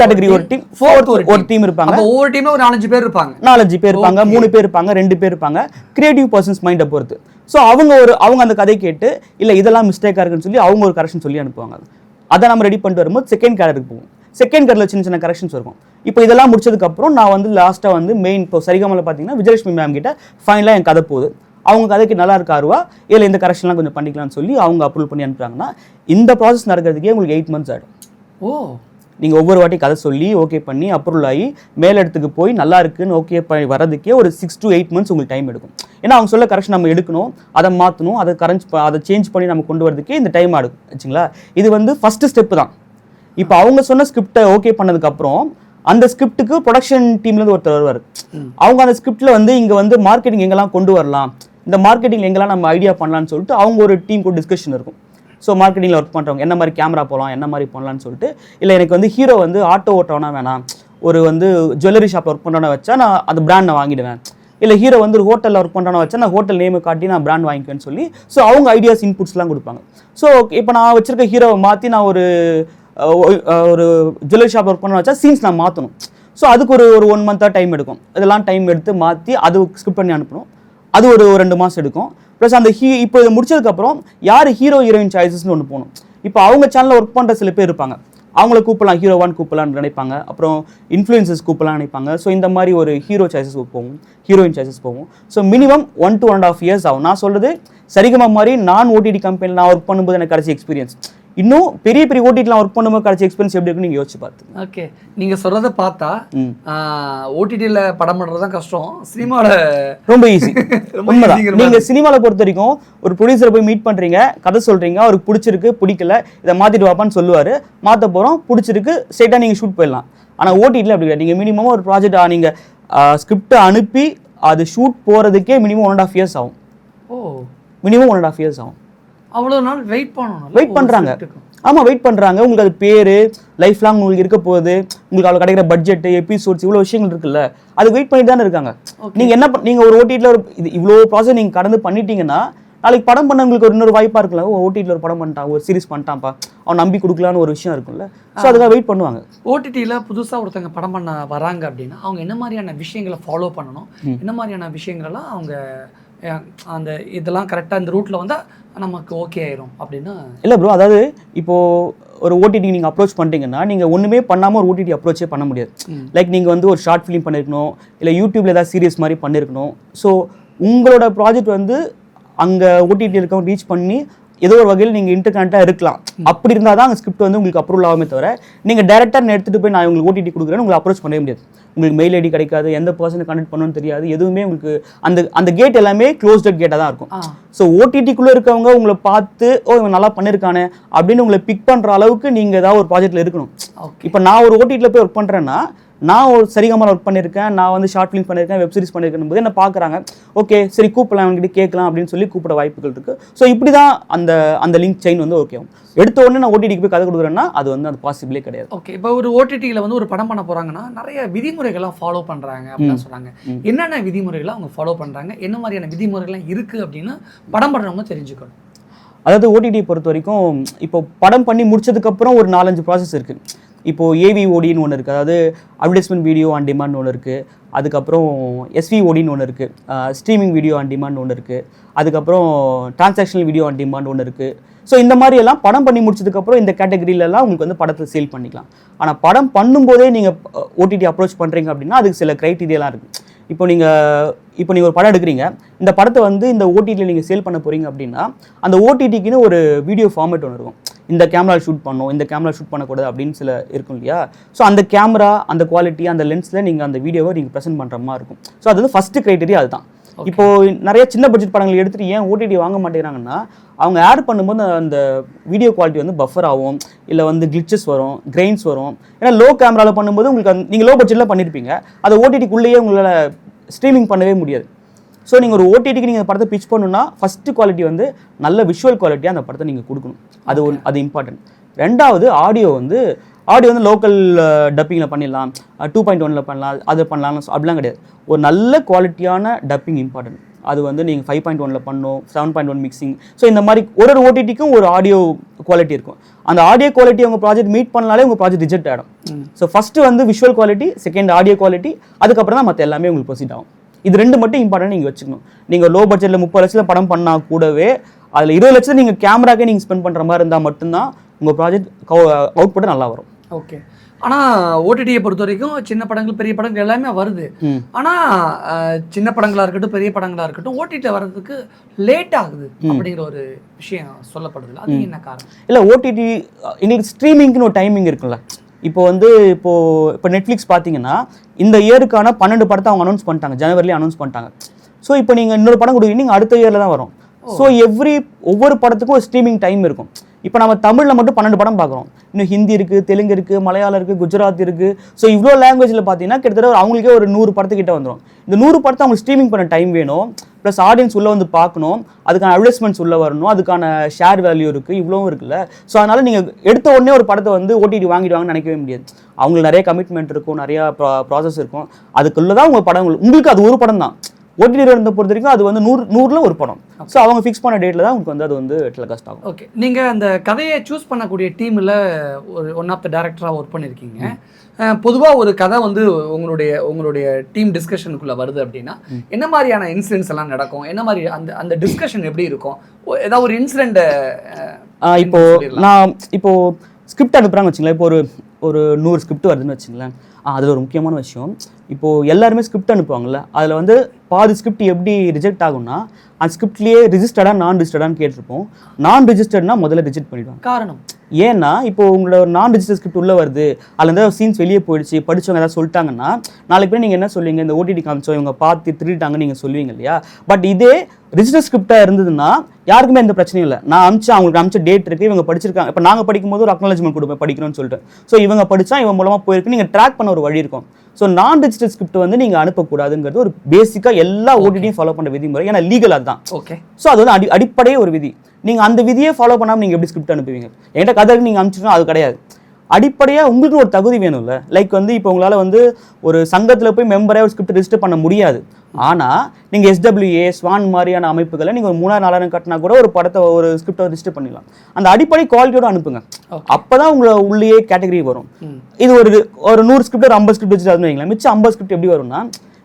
கேட்டகரி ஒரு டீம், ஃபோர்த் ஒரு டீம் இருப்பாங்க. ஒவ்வொரு டீம்ல ஒரு 4-5 பேர் இருப்பாங்க. 4-5 பேர் இருப்பாங்க, 3 பேர் இருப்பாங்க, 2 பேர் இருப்பாங்க. கிரியேட்டிவ் பர்சன்ஸ் மைண்டை பொறுத்து. ஸோ அவங்க அந்த கதை கேட்டு இல்லை இதெல்லாம் மிஸ்டேக்காக இருக்குன்னு சொல்லி அவங்க ஒரு கரெக்ஷன் சொல்லி அனுப்புவாங்க. அதை நம்ம ரெடி பண்ணிட்டு வரும்போது செகண்ட் கேடருக்கு போவோம். செகண்ட் கேடரில் சின்ன கரெக்ஷன்ஸ் இருக்கும். இப்போ இதெல்லாம் முடிச்சதுக்கப்புறம் நான் வந்து லாஸ்ட்டாக வந்து மெயின் இப்போ சரிகமல பார்த்தீங்கன்னா விஜயலட்சுமி மேம் கிட்ட ஃபைனலாக என் கதை போகுது. அவங்க கதைக்கு நல்லா இருக்கா அருவா, இல்லை இந்த கரெக்ஷன்லாம் கொஞ்சம் பண்ணிக்கலாம்னு சொல்லி அவங்க அப்ரூவல் பண்ணி அனுப்புறாங்கன்னா இந்த ப்ராசஸ் நடக்கிறதுக்கே உங்களுக்கு 8 months ஆகிடும். நீங்கள் ஒவ்வொரு வாட்டி கதை சொல்லி ஓகே பண்ணி அப்ரூவல் ஆகி மேலிடத்துக்கு போய் நல்லா இருக்குன்னு ஓகே பண்ணி வரதுக்கே ஒரு 6 to 8 months உங்களுக்கு டைம் எடுக்கும். ஏன்னா அவங்க சொல்ல கரெக்ஷன் நம்ம எடுக்கணும், அதை மாற்றணும், அதை சேஞ்ச் பண்ணி நம்ம கொண்டு வரதுக்கே இந்த டைம் ஆகும் வச்சுங்களா. இது வந்து ஃபஸ்ட்டு ஸ்டெப்பு தான். இப்போ அவங்க சொன்ன ஸ்கிரிப்டை ஓகே பண்ணதுக்கப்புறம் அந்த ஸ்கிரிப்டுக்கு ப்ரொடக்ஷன் டீம்லேருந்து ஒருத்தர் வருவார். அவங்க அந்த ஸ்கிரிப்டில் வந்து இங்கே வந்து மார்க்கெட்டிங் எங்கெல்லாம் கொண்டு வரலாம், இந்த மார்க்கெட்டிங் எங்கெல்லாம் நம்ம ஐடியா பண்ணலான்னு சொல்லிட்டு அவங்க ஒரு டீம் கூட டிஸ்கஷன் இருக்கும். ஸோ மார்க்கெட்டிங்கில் ஒர்க் பண்ணுறவங்க என்ன மாதிரி கேமரா போகலாம், என்ன மாதிரி பண்ணலான்னு சொல்லிட்டு, இல்லை எனக்கு வந்து ஹீரோ வந்து ஆட்டோ ஓட்டோனா வேணாம், ஒரு வந்து ஜுவல்லரி ஷாப்பில் ஒர்க் பண்ணுறோன்னா வச்சா நான் அந்த பிராண்ட் நான் வாங்கிடுவேன், இல்லை ஹீரோ வந்து ஒரு ஹோட்டலில் ஒர்க் பண்ணுறோன்னா வச்சா நான் ஹோட்டல் நேமை காட்டி நான் பிராண்ட் வாங்கிக்குவேன்னு சொல்லி ஸோ அவங்க ஐடியாஸ் இன்புட்ஸ்லாம் கொடுப்பாங்க. ஸோ இப்போ நான் வச்சிருக்க ஹீரோவை மாற்றி நான் ஒரு ஜுவல்லரி ஷாப் ஒர்க் பண்ண வச்சா சீன்ஸ் நான் மாற்றணும். ஸோ அதுக்கு ஒரு 1 month டைம் எடுக்கும். இதெல்லாம் டைம் எடுத்து மாற்றி அது ஸ்கிரிப்ட் பண்ணி அனுப்பணும். அது ஒரு 2 மாதம் எடுக்கும். ப்ளஸ் அந்த இப்போ இதை முடிச்சதுக்கப்புறம் யார் ஹீரோ ஹீரோயின் சாய்ஸஸ்னு ஒன்று போகணும். இப்போ அவங்க சேனலில் ஒர்க் பண்ணுற சில பேர் இருப்பாங்க, அவங்கள கூப்பிடலாம், ஹீரோவான்னு கூப்பிடலான்னு நினைப்பாங்க, அப்புறம் இன்ஃப்ளூயன்சஸ் கூப்பிடலான்னு நினைப்பாங்க. ஸோ இந்த மாதிரி ஒரு ஹீரோ சாய்ஸஸ் போகும், ஹீரோயின் சாய்ஸஸ் போகும். ஸோ மினிமம் 1 to 1.5 years ஆகும். நான் சொல்கிறது சரிகமா மாதிரி நான் ஓடிடி கம்பெனியில் நான் ஒர்க் பண்ணும்போது எனக்கு கிடைச்ச எக்ஸ்பீரியன்ஸ். இன்னும் பெரிய பெரிய ஓடிடிலாம் ஒர்க் பண்ணும்போது கிடைச்ச எக்ஸ்பீரியன்ஸ் எப்படி இருக்குன்னு நீங்கள் யோசிச்சு பார்த்து. ஓகே, நீங்கள் சொல்கிறத பார்த்தா ஓடிடியில் படம் பண்ணுறது தான் கஷ்டம், சினிமாவில் ரொம்ப ஈஸி. உண்மைதான். நீங்கள் சினிமாவில் பொறுத்த வரைக்கும் ஒரு ப்ரொடியூசரை போய் மீட் பண்ணுறீங்க, கதை சொல்கிறீங்க, அவருக்கு பிடிச்சிருக்கு பிடிக்கல இதை மாற்றிட்டு வாப்பான்னு சொல்லுவார், மாற்ற போகிறோம் பிடிச்சிருக்கு ஸ்ட்ரெயிட்டாக நீங்கள் ஷூட் போயிடலாம். ஆனால் ஓடிடியில் அப்படி கிடையாது. நீங்கள் மினிமமாக ஒரு ப்ராஜெக்ட் நீங்கள் ஸ்கிரிப்டை அனுப்பி அது ஷூட் போகிறதுக்கே மினிமம் 1.5 years ஆகும். மினிமம் 1.5 years ஆகும். அவ்வளோ நாள் வெயிட் பண்ணணும், வெயிட் பண்ணுறாங்க. ஆமாம், வெயிட் பண்ணுறாங்க. உங்களுக்கு அது பேர் லைஃப் லாங் உங்களுக்கு இருக்க போகுது, உங்களுக்கு அவ்வளோ கிடைக்கிற பட்ஜெட்டு எபிசோட்ஸ் இவ்வளோ விஷயங்கள் இருக்குல்ல, அது வெயிட் பண்ணிட்டு தானே இருக்காங்க. நீங்கள் நீங்கள் ஒரு ஓடிடியில் ஒரு இவ்வளோ ப்ராசஸ் நீங்கள் கடந்து பண்ணிட்டீங்கன்னா நாளைக்கு படம் பண்ண உங்களுக்கு இன்னொரு வாய்ப்பாக இருக்குல்ல, ஓடிடியில் ஒரு படம் பண்ணிட்டான், ஒரு சீரிஸ் பண்ணிட்டான்ப்பா, அவன் நம்பி கொடுக்கலான்னு ஒரு விஷயம் இருக்குல்ல. ஸோ அதுக்காக வெயிட் பண்ணுவாங்க. ஓடிடியில் புதுசாக ஒருத்தவங்க படம் பண்ண வராங்க அப்படின்னா அவங்க என்ன மாதிரியான விஷயங்களை ஃபாலோ பண்ணணும், என்ன மாதிரியான விஷயங்கள்லாம் அவங்க அந்த இதெல்லாம் கரெக்டாக இந்த ரூட்டில் வந்தால் நமக்கு ஓகே ஆயிரும் அப்படின்னு இல்லை ப்ரோ. அதாவது இப்போது ஒரு ஓடிடி நீங்கள் அப்ரோச் பண்ணிட்டீங்கன்னா நீங்கள் ஒன்றுமே பண்ணாமல் ஒரு ஓடிடி அப்ரோச்சே பண்ண முடியாது. லைக் நீங்கள் வந்து ஒரு ஷார்ட் ஃபிலிம் பண்ணியிருக்கணும், இல்லை யூடியூப்ல ஏதாவது சீரியஸ் மாதிரி பண்ணியிருக்கணும். ஸோ உங்களோட ப்ராஜெக்ட் வந்து அங்கே ஓடிடி இருக்கவங்க ரீச் பண்ணி ஏதோ ஒரு வகையில் நீங்கள் இன்டர்கனெக்டாக இருக்கலாம். அப்படி இருந்தால் தான் அந்த ஸ்கிரிப்ட் வந்து உங்களுக்கு அப்ரூவல் ஆகாமே தவிர நீங்கள் டேரெக்டாக எடுத்துகிட்டு போய் நான் உங்களுக்கு ஓடிடி கொடுக்குறேன்னு உங்களுக்கு அப்ரோச் பண்ணவே முடியாது. உங்களுக்கு மெயில் ஐடி கிடைக்காது, எந்த பர்சனை கனெக்ட் பண்ணணும்னு தெரியாது, எதுவுமே உங்களுக்கு அந்த கேட் எல்லாமே க்ளோஸ்ட் கேட்டாக தான் இருக்கும். ஸோ ஓடிடிக்குள்ளே இருக்கவங்க உங்களை பார்த்து இவன் நல்லா பண்ணியிருக்கானே அப்படின்னு உங்களை பிக் பண்ணுற அளவுக்கு நீங்கள் ஏதாவது ஒரு ப்ராஜெக்ட்டில் இருக்கணும். இப்போ நான் ஒரு ஓடிடியில் போய் ஒர்க் பண்ணுறேன்னா நான் ஒரு சரிகமாக ஒர்க் பண்ணியிருக்கேன், நான் வந்து ஷார்ட் ஃபிலிம் பண்ணியிருக்கேன், வெப் சீரிஸ் பண்ணியிருக்கேன் போது என்ன பார்க்குறாங்க, ஓகே சரி கூப்பிடலாம் அவங்ககிட்ட கேட்கலாம் அப்படின்னு சொல்லி கூப்பிட வாய்ப்புகள் இருக்குது. ஸோ இப்படி தான் அந்த லிங்க் செயின் வந்து ஓகே ஆகும். எடுத்த உடனே நான் ஓடிடிக்கு போய் கதை கொடுக்குறேன்னா அது வந்து அது பாசிபிளே கிடையாது. ஓகே, இப்போ ஒரு ஓடிடியில் வந்து ஒரு படம் பண்ண போகிறாங்கன்னா நிறைய விதிமுறைகள்லாம் ஃபாலோ பண்ணுறாங்க அப்படின்னு சொல்கிறாங்க. என்னென்ன விதிமுறைகளை அவங்க ஃபாலோ பண்ணுறாங்க, என்ன மாதிரியான விதிமுறைகள்லாம் இருக்குது அப்படின்னு படம் பண்ணுறவங்க தெரிஞ்சுக்கணும். அதாவது ஓடிடி பொறுத்த வரைக்கும் இப்போ படம் பண்ணி முடிச்சதுக்கப்புறம் ஒரு 4-5 ப்ராசஸ் இருக்குது. இப்போது ஏவிஓடின்னு ஒன்று இருக்குது, அதாவது அட்வர்டைஸ்மெண்ட் வீடியோ ஆன் டிமாண்ட் ஒன்று இருக்குது. அதுக்கப்புறம் எஸ்விஓடின்னு ஒன்று இருக்குது, ஸ்ட்ரீமிங் வீடியோ ஆன் டிமாண்ட் ஒன்று இருக்குது. அதுக்கப்புறம் டிரான்சாக்ஷனல் வீடியோ ஆன் டிமாண்ட் ஒன்று இருக்குது. ஸோ இந்த மாதிரி எல்லாம் படம் பண்ணி முடிச்சதுக்கப்புறம் இந்த கேட்டகரியிலலாம் உங்களுக்கு வந்து படத்தை சேல் பண்ணிக்கலாம். ஆனால் படம் பண்ணும்போதே நீங்கள் ஓடிடி அப்ரோச் பண்ணுறீங்க அப்படின்னா அதுக்கு சில க்ரைட்டீரியாலாம் இருக்குது. இப்போ நீங்கள் ஒரு படம் எடுக்கிறீங்க, இந்த படத்தை வந்து இந்த ஓடிடியில் நீங்கள் சேல் பண்ண போகிறீங்க அப்படின்னா அந்த ஓடிடிக்குன்னு ஒரு வீடியோ ஃபார்மேட் ஒன்று இருக்கும். இந்த கேமரா ஷூட் பண்ணணும், இந்த கேமரா ஷூட் பண்ணக்கூடாது அப்படின்னு சில இருக்கும் இல்லையா. ஸோ அந்த கேமரா, அந்த குவாலிட்டி, அந்த லென்ஸில் நீங்கள் அந்த வீடியோவை நீங்கள் ப்ரெசென்ட் பண்ணுற மாதிரி இருக்கும். ஸோ அது வந்து ஃபஸ்ட்டு க்ரைட்டீரியா அதுதான். இப்போது நிறைய சின்ன பட்ஜெட் படங்கள் எடுத்துகிட்டு ஏன் ஓடிடி வாங்க மாட்டேங்கிறாங்கன்னா அவங்க ஆட் பண்ணும்போது அந்த வீடியோ குவாலிட்டி வந்து பஃபர் ஆகும், இல்லை வந்து கிளிச்சஸ் வரும், கிரெயின்ஸ் வரும். ஏன்னா லோ கேமராவில் பண்ணும்போது உங்களுக்கு நீங்கள் லோ பட்ஜெட்டில் பண்ணியிருப்பீங்க, அதை ஓடிடிக்குள்ளேயே உங்களால் ஸ்ட்ரீமிங் பண்ணவே முடியாது. ஸோ நீங்கள் ஒரு ஓடிடிக்கு நீங்கள் படத்தை பிச் பண்ணணும்னா ஃபஸ்ட்டு குவாலிட்டி வந்து நல்ல விஷுவல் குவாலிட்டியாக அந்த படத்தை நீங்கள் கொடுக்கணும். அது இம்பார்ட்டன்ட். ரெண்டாவது ஆடியோ வந்து ஆடியோ வந்து லோக்கல் டப்பிங்கில் பண்ணிடலாம், 2.1 பண்ணலாம், அது பண்ணலாம் அப்படிலாம் கிடையாது. ஒரு நல்ல குவாலிட்டியான டப்பிங் இம்பார்ட்டன்ட். அது வந்து நீங்கள் 5.1 பண்ணணும், 7.1 மிக்சிங். ஸோ இந்த மாதிரி ஒரு ஓடிடிக்கும் ஒரு ஆடியோ குவாலிட்டி இருக்கும். அந்த ஆடியோ குவாலிட்டி உங்கள் ப்ராஜெக்ட் மீட் பண்ணாலே உங்கள் ப்ராஜெக்ட் ரிஜெக்ட் ஆகிடும். ஸோ ஃபஸ்ட்டு வந்து visual quality, second audio quality, அதுக்கப்புறம் தான் மற்ற எல்லாமே உங்களுக்கு ப்ரொசீட் ஆகும். இது 2 மட்டும் இம்பார்ட்டன்ட் நீங்கள் வச்சுக்கணும். நீங்கள் லோ பட்ஜெட்டில் 30 லட்சத்தில் படம் பண்ணால் கூடவே அதில் 20 லட்சத்தில் நீங்கள் கேமராக்கே நீங்கள் ஸ்பெண்ட் பண்ணுற மாதிரி இருந்தால் மட்டும்தான் உங்கள் ப்ராஜெக்ட் அவுட்புட் நல்லா வரும். ஓகே. ஆனால் ஓடிடியை பொறுத்த வரைக்கும் சின்ன படங்கள் பெரிய படங்கள் எல்லாமே வருது. ஆனால் சின்ன படங்களாக இருக்கட்டும் பெரிய படங்களாக இருக்கட்டும் ஓடிடியில் வர்றதுக்கு லேட் ஆகுது அப்படிங்கிற ஒரு விஷயம் சொல்லப்படுது. அது என்ன காரணம்? இல்லை, ஓடிடி எங்களுக்கு ஸ்ட்ரீமிங்க்குன்னு ஒரு டைமிங் இருக்குல்ல. இப்போ நெட்ஃப்ளிக்ஸ் பார்த்தீங்கன்னா இந்த இயருக்கான 12 படத்தை அவங்க அனௌன்ஸ் பண்ணிட்டாங்க, ஜனவரிலேயே அனௌன்ஸ் பண்ணிட்டாங்க. ஸோ இப்போ நீங்கள் இன்னொரு படம் கொடுக்குறீங்க, நீங்கள் அடுத்த இயரில் தான் வரும். ஸோ ஒவ்வொரு படத்துக்கும் ஒரு ஸ்ட்ரீமிங் டைம் இருக்கும். இப்போ நம்ம தமிழில் மட்டும் 12 படம் பார்க்குறோம், இன்னும் ஹிந்தி இருக்குது, தெலுங்கு இருக்குது, மலையாளம் இருக்குது, குஜராத் இருக்குது. ஸோ இவ்வளோ லாங்குவேஜில் பார்த்தீங்கன்னா கிட்டத்தட்ட அவங்களுக்கே ஒரு 100 படத்துக்கிட்ட வந்துடும். இந்த 100 படத்தை அவங்க ஸ்ட்ரீமிங் பண்ண டைம் வேணும், ப்ளஸ் ஆடியன்ஸ் உள்ளே வந்து பார்க்கணும், அதுக்கான அட்வர்டைஸ்மெண்ட்ஸ் உள்ளே வரணும், அதுக்கான ஷேர் வேல்யூ இருக்குது, இவ்வளோவும் இருக்குல்ல. ஸோ அதனால் நீங்கள் எடுத்த உடனே ஒரு படத்தை வந்து ஓடிடி வாங்கிடுவாங்கன்னு நினைக்கவே முடியாது. அவங்களுக்கு நிறைய கமிட்மெண்ட் இருக்கும், நிறையா ப்ராசஸ் இருக்கும். அதுக்குள்ளே தான் உங்கள் படம் உங்களுக்கு அது ஒரு படம் தான். ஓடிடி இருந்த பொறுத்த வரைக்கும் அது வந்து 100ல் ஒரு படம். ஸோ அவங்க ஃபிக்ஸ் பண்ண டேட்டில் தான் உங்களுக்கு வந்து அது வந்து டெலிகாஸ்ட் ஆகும். ஓகே. நீங்கள் அந்த கதையை சூஸ் பண்ணக்கூடிய டீமில் ஒன் ஆஃப் த டேரக்டராக ஒர்க் பண்ணியிருக்கீங்க. பொதுவாக ஒரு கதை வந்து உங்களுடைய டீம் டிஸ்கஷனுக்குள்ளே வருது அப்படின்னா என்ன மாதிரியான இன்சிடென்ட்ஸ் எல்லாம் நடக்கும், என்ன மாதிரி அந்த டிஸ்கஷன் எப்படி இருக்கும், ஏதாவது ஒரு இன்சிடென்ட்டை இப்போ ஸ்கிரிப்ட் அனுப்புகிறாங்க வச்சுங்களேன். இப்போ ஒரு 100 ஸ்கிரிப்ட் வருதுன்னு வச்சுங்களேன். அதில் ஒரு முக்கியமான விஷயம், இப்போது எல்லாருமே ஸ்கிரிப்ட் அனுப்புவாங்கள்ல, அதில் வந்து பாதி ஸ்கிரிப்ட் எப்படி ரிஜெக்ட் ஆகும்னா அந்த ஸ்கிரிப்ட்லேயே ரிஜிஸ்டர்டாக நான் ரிஜிஸ்டர்டான்னு கேட்டிருப்போம். நான் ரிஜிஸ்டர்ட்னா முதல்ல ரிஜெக்ட் பண்ணிவிடுவாங்க. காரணம் ஏன்னா இப்போ உங்களோட ஒரு நான் ரிஜிஸ்டர் ஸ்கிரிப்ட் உள்ளே வருது, அதில் ஏதாவது சீன்ஸ் வெளியே போயிடுச்சு, படித்தவங்க ஏதாவது சொல்லிட்டாங்கன்னா நாளைக்கு போய் நீங்கள் என்ன சொல்லுவீங்க, இந்த ஓடிடி காமிச்சோம் இவங்க பார்த்து திருட்டாங்கன்னு நீங்கள் சொல்லுவீங்க இல்லையா. பட் இதே ரிஜிஸ்டர் ஸ்கிரிப்டாக இருந்ததுன்னா யாருக்குமே எந்த பிரச்சனையும் இல்லை. நான் அவங்களுக்கு அமிச்ச டேட் இருக்குது, இவங்க படிச்சிருக்காங்க. இப்போ நாங்கள் படிக்கும்போது ஒரு அக்னாலஜ்மெண்ட் கொடுப்பேன் படிக்கணும்னு சொல்லிட்டு. ஸோ இவங்க படித்தா இவங்க மூலமாக போயிருக்கு, நீங்கள் ட்ராக் பண்ண ஒரு வழி இருக்கும். ஸோ நான் ரிஜிஸ்டர் ஸ்கிரிப்ட் வந்து நீங்கள் அனுப்பக்கூடாதுங்கிறது ஒரு பேசிக்காக எல்லா ஓடிடியும் ஃபாலோ பண்ண விதிமுறை. ஏன்னா லீகல் அதுதான். ஓகே. ஸோ அது வந்து அடிப்படையே ஒரு விதி. நீங்கள் அந்த விதியை ஃபாலோ பண்ணாமல் நீங்கள் எப்படி ஸ்கிரிப்ட் அனுப்புவீங்க? என்கிட்ட கதைக்கு நீங்கள் அனுப்பிச்சிட்டோம், அது கிடையாது. அடிப்படையாக உங்களுக்கு ஒரு தகுதி வேணும்ல. லைக் வந்து இப்போ உங்களால் வந்து ஒரு சங்கத்தில் போய் மெம்பராக ஒரு ஸ்கிரிப்ட் ரிஜிஸ்டர் பண்ண முடியாது. ஆனால் நீங்கள் SWA, ஸ்வான் மாதிரியான அமைப்புகளை நீங்கள் ஒரு 3000-4000 கட்டினா கூட ஒரு படத்தை ஒரு ஸ்கிரிப்டை ரிஜிஸ்டர் பண்ணிடலாம். அந்த அடிப்படை குவாலிட்டியோட அனுப்புங்க, அப்போ தான் உங்களை உள்ளே கேட்டகரி வரும். இது ஒரு 100 ஸ்கிரிப்ட் ஒரு 50 ஸ்கிரிப்ட் வச்சுட்டு வைங்களேன். மிச்சம் 50 ஸ்கிரிப்ட் எப்படி வரும்னா,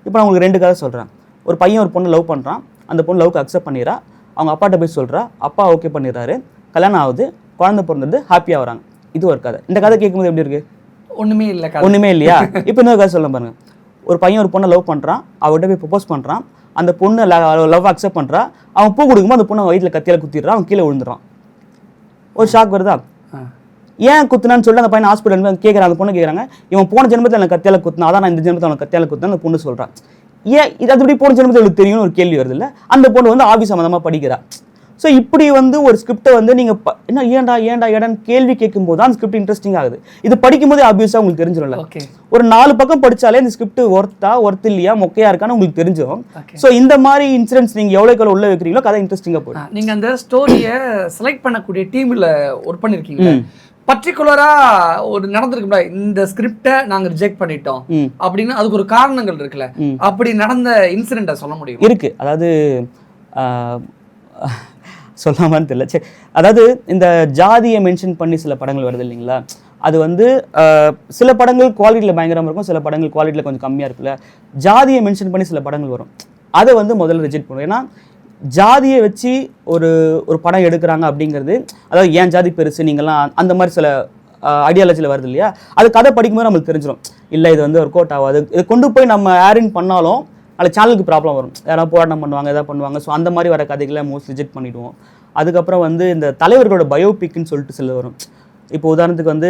இப்போ நான் உங்களுக்கு 2 கதை சொல்கிறேன். ஒரு பையன் ஒரு பொண்ணு லவ் பண்ணுறான், அந்த பொண்ணு லவ்க்கு அக்செப்ட் பண்ணிடுறா, அவங்க அப்பாட்ட போய் சொல்கிறா, அப்பா ஓகே பண்ணிடுறாரு, கல்யாணம் ஆகுது, குழந்தை பிறந்தது, ஹாப்பியாக வராங்க. இது ஒரு கதை. இந்த கதை கேட்கும்போது எப்படி இருக்கு? ஒன்றுமே இல்லையா? இப்போ இன்னொரு கதை சொல்ல பாருங்க. ஒரு பையன் ஒரு பொண்ணை லவ் பண்ணுறான், அவர்கிட்ட போய் ப்ரொபோஸ் பண்ணுறான், அந்த பொண்ணு லவ் அக்செப்ட் பண்ணுறா, அவன் பூ கொடுக்கும்போது அந்த பொண்ணை வயிற்றில் கத்தியால் குத்திடுறான், அவன் கீழே விழுந்துடுறான். ஒரு ஷாக் வருதா? ஏன் குத்துனான்னு சொல்லி அந்த பையன் ஹாஸ்பிட்டல் கேட்குறான், அந்த பொண்ணு கேட்குறாங்க, இவன் போன ஜென்மத்தில் எனக்கு கத்தியால் குத்துனா, அதான் நான் இந்த ஜென்மத்தில் அவனை கத்தியால் குத்துனா அந்த பொண்ணு சொல்கிறான். ஏன் இது அது எப்படி போன ஜென்மத்தில் எனக்கு தெரியும்னு ஒரு கேள்வி வருது இல்லை? அந்த பொண்ணு வந்து ஆஃபீஸ் சம்மந்தமாக படிக்கிறா. ஸோ இப்படி வந்து ஒரு ஸ்கிரிப்டை வந்து நீங்கள் என்ன ஏன்டா கேள்வி கேட்கும்போது தான் அந்த ஸ்கிரிப்ட் இன்ட்ரெஸ்டிங் ஆகுது. இது படிக்கும்போது ஆப்வியஸாக உங்களுக்கு தெரிஞ்சிடும்ல. ஒரு 4 பக்கம் படித்தாலே இந்த ஸ்கிரிப்ட் ஒர்த் இல்லையா, மொக்கையா இருக்கான்னு உங்களுக்கு தெரிஞ்சிடும். ஸோ இந்த மாதிரி இன்சிடென்ட்ஸ் நீங்கள் எவ்வளோக்கு உள்ள வைக்கிறீங்களோ கதை இன்ட்ரெஸ்டிங்காக போயிடும். நீங்கள் அந்த ஸ்டோரியை செலக்ட் பண்ணக்கூடிய டீமில் ஒர்க் பண்ணியிருக்கீங்க, பர்டிகுலரா ஒரு நடந்திருக்கும்ல, இந்த ஸ்கிரிப்டை நாங்க ரிஜெக்ட் பண்ணிட்டோம் அப்படின்னு அதுக்கு ஒரு காரணங்கள் இருக்குல்ல, அப்படி நடந்த இன்சிடென்ட்டை சொல்ல முடியும்? இருக்கு. அதாவது சொல்லாமான்னு தெரியல. சரி, அதாவது இந்த ஜாதியை மென்ஷன் பண்ணி சில படங்கள் வருது இல்லைங்களா, அது வந்து சில படங்கள் குவாலிட்டியில் பயங்கரமாக இருக்கும், சில படங்கள் குவாலிட்டியில் கொஞ்சம் கம்மியாக இருக்குல்ல. ஜாதியை மென்ஷன் பண்ணி சில படங்கள் வரும், அதை வந்து முதல்ல ரிஜெக்ட் பண்ணுவோம். ஏன்னா ஜாதியை வச்சு ஒரு படம் எடுக்கிறாங்க அப்படிங்கிறது, அதாவது ஏன் ஜாதி பெருசு நீங்கள்லாம் அந்த மாதிரி சில ஐடியாலஜியில் வருது இல்லையா, அது கதை படிக்கும்போது நம்மளுக்கு தெரிஞ்சிடும். இல்லை இது வந்து ஒர்க் அவுட் ஆகாது, இது கொண்டு போய் நம்ம ஏரின் பண்ணாலும் அதில் சேனலுக்கு ப்ராப்ளம் வரும், யாராவது போராட்டம் பண்ணுவாங்க, எதாவது பண்ணுவாங்க. ஸோ அந்த மாதிரி வர கதைகளை மோஸ்ட் ரிஜெக்ட் பண்ணிவிடுவோம். அதுக்கப்புறம் வந்து இந்த தலைவர்களோட பயோபிக்னு சொல்லிட்டு சில வரும். இப்போ உதாரணத்துக்கு வந்து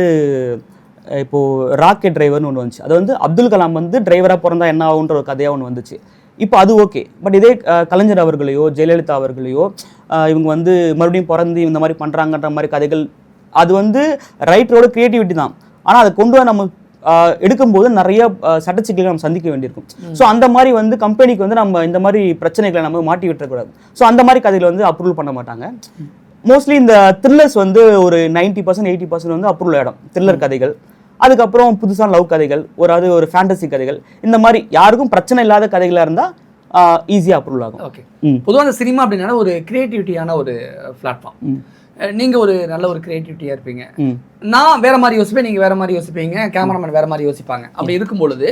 இப்போது ராக்கெட் டிரைவர்னு ஒன்று வந்துச்சு. அது வந்து அப்துல் கலாம் வந்து டிரைவராக பிறந்தா என்ன ஆகுன்ற ஒரு கதையாக ஒன்று வந்துச்சு. இப்போ அது ஓகே. பட் இதே கலைஞர் அவர்களையோ ஜெயலலிதா அவர்களையோ இவங்க வந்து மறுபடியும் பிறந்து இந்த மாதிரி பண்ணுறாங்கன்ற மாதிரி கதைகள், அது வந்து ரைட்டரோட க்ரியேட்டிவிட்டி தான். ஆனால் அதை கொண்டு வர நம்ம எடுக்கும்போது நிறைய சட்ட சிக்கல்களை நம்ம சந்திக்க வேண்டியிருக்கும். ஸோ அந்த மாதிரி வந்து கம்பெனிக்கு வந்து நம்ம இந்த மாதிரி பிரச்சனைகளை நம்ம மாட்டி விட்டுறக்கூடாது. ஸோ அந்த மாதிரி கதைகளை வந்து அப்ரூவல் பண்ண மாட்டாங்க. மோஸ்ட்லி இந்த த்ரில்லர்ஸ் வந்து ஒரு 90% 80% வந்து அப்ரூவல் ஆகிடும். த்ரில்லர் கதைகள் அதுக்கப்புறம் புதுசான லவ் கதைகள், ஒரு ஃபேண்டசி கதைகள், இந்த மாதிரி யாருக்கும் பிரச்சனை இல்லாத கதைகளாக இருந்தால் ஈஸியாக அப்ரூவல் ஆகும். ஓகே, பொதுவாக அந்த சினிமா அப்படின்னா ஒரு கிரியேட்டிவிட்டியான ஒரு பிளாட்ஃபார்ம். நீங்கள் ஒரு நல்ல ஒரு கிரியேட்டிவிட்டியாக இருப்பீங்க, நான் வேற மாதிரி யோசிப்பேன், நீங்கள் வேற மாதிரி யோசிப்பீங்க, கேமராமேன் வேற மாதிரி யோசிப்பாங்க. அப்படி இருக்கும் பொழுது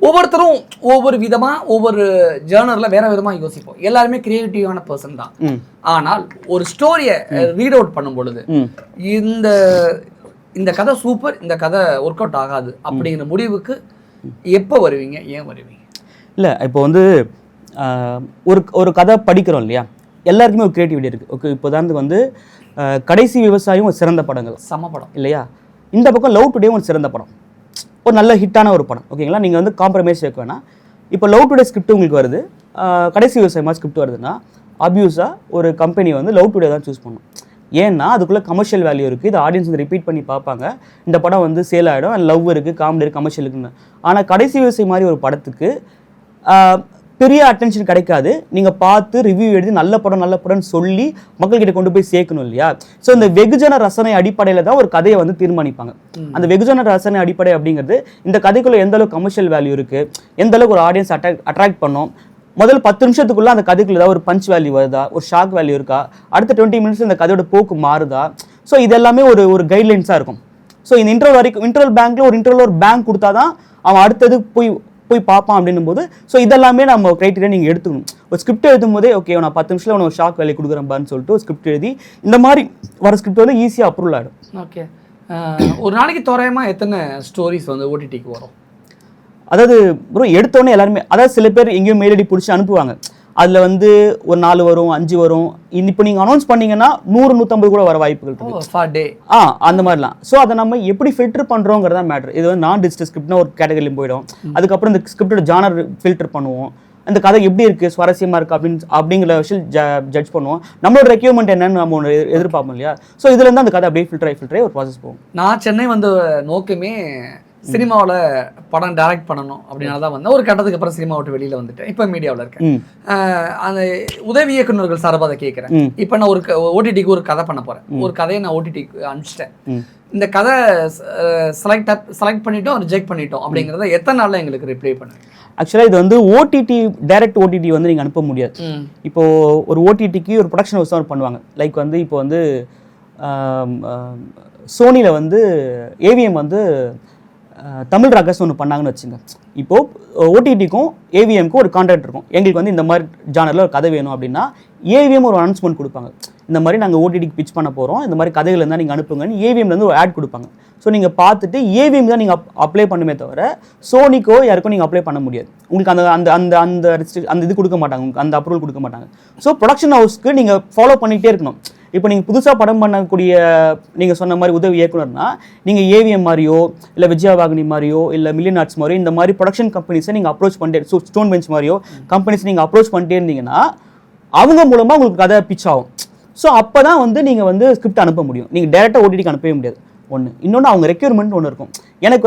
ஒவ்வொருத்தரும் ஒவ்வொரு விதமாக ஒவ்வொரு ஜேர்னரில் வேற விதமாக யோசிப்போம். எல்லாருமே கிரியேட்டிவான பர்சன் தான். ஆனால் ஒரு ஸ்டோரியை ரீட் அவுட் பண்ணும் பொழுது இந்த கதை சூப்பர், இந்த கதை ஒர்க் அவுட் ஆகாது அப்படிங்கிற முடிவுக்கு எப்போ வருவீங்க, ஏன் வருவீங்க? இல்லை, இப்போ வந்து ஒரு கதை படிக்கிறோம் இல்லையா, எல்லாருக்குமே ஒரு கிரியேட்டிவிட்டி இருக்குது. ஓகே, இப்போ தான் வந்து கடைசி விவசாயம் ஒரு சிறந்த படங்கள், சம படம் இல்லையா? இந்த பக்கம் லவ் டுடே ஒரு சிறந்த படம், ஒரு நல்ல ஹிட்டான ஒரு படம். ஓகேங்களா, நீங்கள் வந்து காம்ப்ரமைஸ் வைக்க வேணாம். இப்போ லவ் டுடே ஸ்கிரிப்ட் உங்களுக்கு வருது, கடைசி விவசாயமாக ஸ்கிரிப்ட் வருதுன்னா ஆப்வியஸாக ஒரு கம்பெனி வந்து லவ் டுடே தான் சூஸ் பண்ணும். ஏன்னா அதுக்குள்ளே கமர்ஷியல் வேல்யூ இருக்குது, இது ஆடியன்ஸ் வந்து ரிப்பீட் பண்ணி பார்ப்பாங்க, இந்த படம் வந்து சேல் ஆகிடும், லவ் இருக்குது, காமெடி இருக்குது, கமர்ஷியல் இருக்குன்னு. ஆனால் கடைசி விவசாயம் மாதிரி ஒரு படத்துக்கு பெரிய அட்டென்ஷன் கிடைக்காது. நீங்கள் பார்த்து ரிவ்யூ எழுதி நல்ல படம்னு சொல்லி மக்கள்கிட்ட கொண்டு போய் சேர்க்கணும் இல்லையா? ஸோ இந்த வெகுஜன ரசனை அடிப்படையில் தான் ஒரு கதையை வந்து தீர்மானிப்பாங்க. அந்த வெகுஜன ரசனை அடிப்படை அப்படிங்கிறது இந்த கதைக்குள்ளே எந்த அளவுக்கு கமர்ஷியல் வேல்யூ இருக்குது, எந்த அளவுக்கு ஒரு ஆடியன்ஸ் அட்ராக்ட் பண்ணோம், முதல் 10 நிமிஷத்துக்குள்ள அந்த கதைக்குள்ள ஏதாவது ஒரு பஞ்ச் வேல்யூ வருதா, ஒரு ஷாக் வேல்யூ இருக்கா, அடுத்த 20 மினிட்ஸ் இந்த கதையோட போக்கு மாறுதா. ஸோ இது எல்லாமே ஒரு கைட்லைன்ஸாக இருக்கும். ஸோ இந்த இன்டர்வல் வரைக்கும் இன்டர்வல் பேங்க்ல ஒரு பேங்க் கொடுத்தா தான் அவன் அடுத்தது போய் பார்ப்பான் அப்படின்னும் போது, ஸோ இதெல்லாமே நம்ம க்ரைட்டீரியா நீங்கள் எடுத்துக்கணும். ஒரு ஸ்கிரிப்ட் எழுதும் போதே ஓகே நான் 10 நிமிஷத்தில் உனக்கு ஷாக் வேல்யூ கொடுக்குறேன்பான்னு சொல்லிட்டு ஒரு ஸ்கிரிப்ட் எழுதி இந்த மாதிரி வர ஸ்கிரிப்ட் வந்து ஈஸியாக அப்ரூவல் ஆகிடும். ஓகே, ஒரு நாளைக்கு தோராயமாக எத்தனை ஸ்டோரிஸ் வந்து ஓடிடிக்கு வரும்? அதாவது ப்ரோ எடுத்தோடனே எல்லாருமே, அதாவது சில பேர் எங்கேயும் மெயில் ஐடி பிடிச்சி அனுப்புவாங்க, அதில் வந்து ஒரு 4 வரும் 5 வரும். இப்போ நீங்கள் அனௌன்ஸ் பண்ணீங்கன்னா 100-150 கூட வர வாய்ப்புகள் இருக்கு அந்த மாதிரிலாம். ஸோ அதை நம்ம எப்படி ஃபில்டர் பண்ணுறோங்கிறதா மேட்ரு. இது வந்து நான் டிஜிட்டல் ஸ்கிரிப்ட்னா ஒரு கேட்டகரியிலும் போயிடும். அதுக்கப்புறம் இந்த ஸ்கிரிப்டோட ஜானர் ஃபில்டர் பண்ணுவோம், அந்த கதை எப்படி இருக்குது, சுவாரஸ்யமாக இருக்குது அப்படிங்கிற விஷயம் ஜட்ஜ் பண்ணுவோம். நம்மளோட ரெக்யூர்மெண்ட் என்னன்னு நம்ம ஒன்று எதிர்பார்ப்போம் இல்லையா? ஸோ இதுலேருந்து அந்த கதை அப்படியே ஃபில்டர் ஒரு ப்ராசஸ் போகும். நான் சென்னை வந்த நோக்கமே சினிமாவில் படம் டைரக்ட் பண்ணணும் அப்படின்னால தான் வந்தேன். ஒரு கட்டத்துக்கு அப்புறம் சினிமா விட்டு வெளியில் வந்துட்டேன், இப்போ மீடியாவில் இருக்கேன். அந்த உதவி இயக்குநர்கள் சார்பாக அதை கேட்குறேன். இப்போ நான் ஒரு ஓடிடிக்கு ஒரு கதை பண்ண போகிறேன், ஒரு கதையை நான் ஓடிடிக்கு அனுப்பிச்சிட்டேன். இந்த கதை செலக்ட் பண்ணிட்டோம், ரிஜெக்ட் பண்ணிட்டோம் அப்படிங்கிறத எத்தனை நாளில் எங்களுக்கு ரிப்ளை பண்ணுவேன்? ஆக்சுவலாக இது வந்து டைரக்ட் ஓடிடி வந்து நீங்கள் அனுப்ப முடியாது. இப்போது ஒரு ஓடிடிக்கு ஒரு ப்ரொடக்ஷன் ஹவுஸ் தான் பண்ணுவாங்க. லைக் வந்து இப்போ வந்து சோனியில் வந்து ஏவிஎம் வந்து தமிழ் ராக்கர்ஸ் ஒன்று பண்ணாங்கன்னு வச்சுங்க. இப்போது ஓடிடிக்கும் ஏவிஎம்க்கும் ஒரு கான்ட்ராக்ட் இருக்கும். எங்களுக்கு வந்து இந்த மாதிரி ஜானரில் ஒரு கதை வேணும் அப்படின்னா ஏவிஎம் ஒரு அனௌன்ஸ்மெண்ட் கொடுப்பாங்க, இந்த மாதிரி நாங்கள் ஓடிடிக்கு பிச் பண்ண போகிறோம், இந்த மாதிரி கதைகள் இருந்தால் நீங்கள் அனுப்புங்கன்னு ஏவிஎம்லேருந்து ஒரு ஆட் கொடுப்பாங்க. ஸோ நீங்கள் பார்த்துட்டு ஏவிஎம் தான் நீங்கள் அப்ளை பண்ணுமே தவிர சோனிக்கோ யாருக்கும் நீங்கள் அப்ளை பண்ண முடியாது. உங்களுக்கு அந்த அந்த அந்த அந்த இது கொடுக்க மாட்டாங்க, உங்களுக்கு அந்த அப்ரூவல் கொடுக்க மாட்டாங்க. ஸோ ப்ரொடக்ஷன் ஹவுஸ்க்கு நீங்கள் ஃபாலோ பண்ணிகிட்டே இருக்கணும். இப்போ நீங்கள் புதுசாக படம் பண்ணக்கூடிய நீங்கள் சொன்ன மாதிரி உதவி இயக்குனர்னா நீங்கள் ஏவிஎம் மாதிரியோ இல்லை விஜயவாகினி மாதிரியோ இல்லை மில்லியன் ஆர்ட்ஸ் மாதிரியோ இந்த மாதிரி ப்ரொடக்ஷன் கம்பெனிஸை நீங்கள் அப்ரோச் பண்ணிட்டே, ஸ்டோன் பெஞ்ச் மாதிரியோ கம்பெனிஸ் நீங்கள் அப்ரோச் பண்ணிட்டே இருந்தீங்கன்னா அவங்க மூலமாக உங்களுக்கு கதை பிச் ஆகும். ஸோ அப்போ தான் வந்து நீங்கள் வந்து ஸ்கிரிப்ட் அனுப்ப முடியும். நீங்கள் டேரெக்டாக ஓடிடிக்கு அனுப்பவே முடியாது. ஒன்று இன்னொன்று அவங்க ரெக்யூர்மெண்ட் ஒன்று இருக்கும். எனக்கு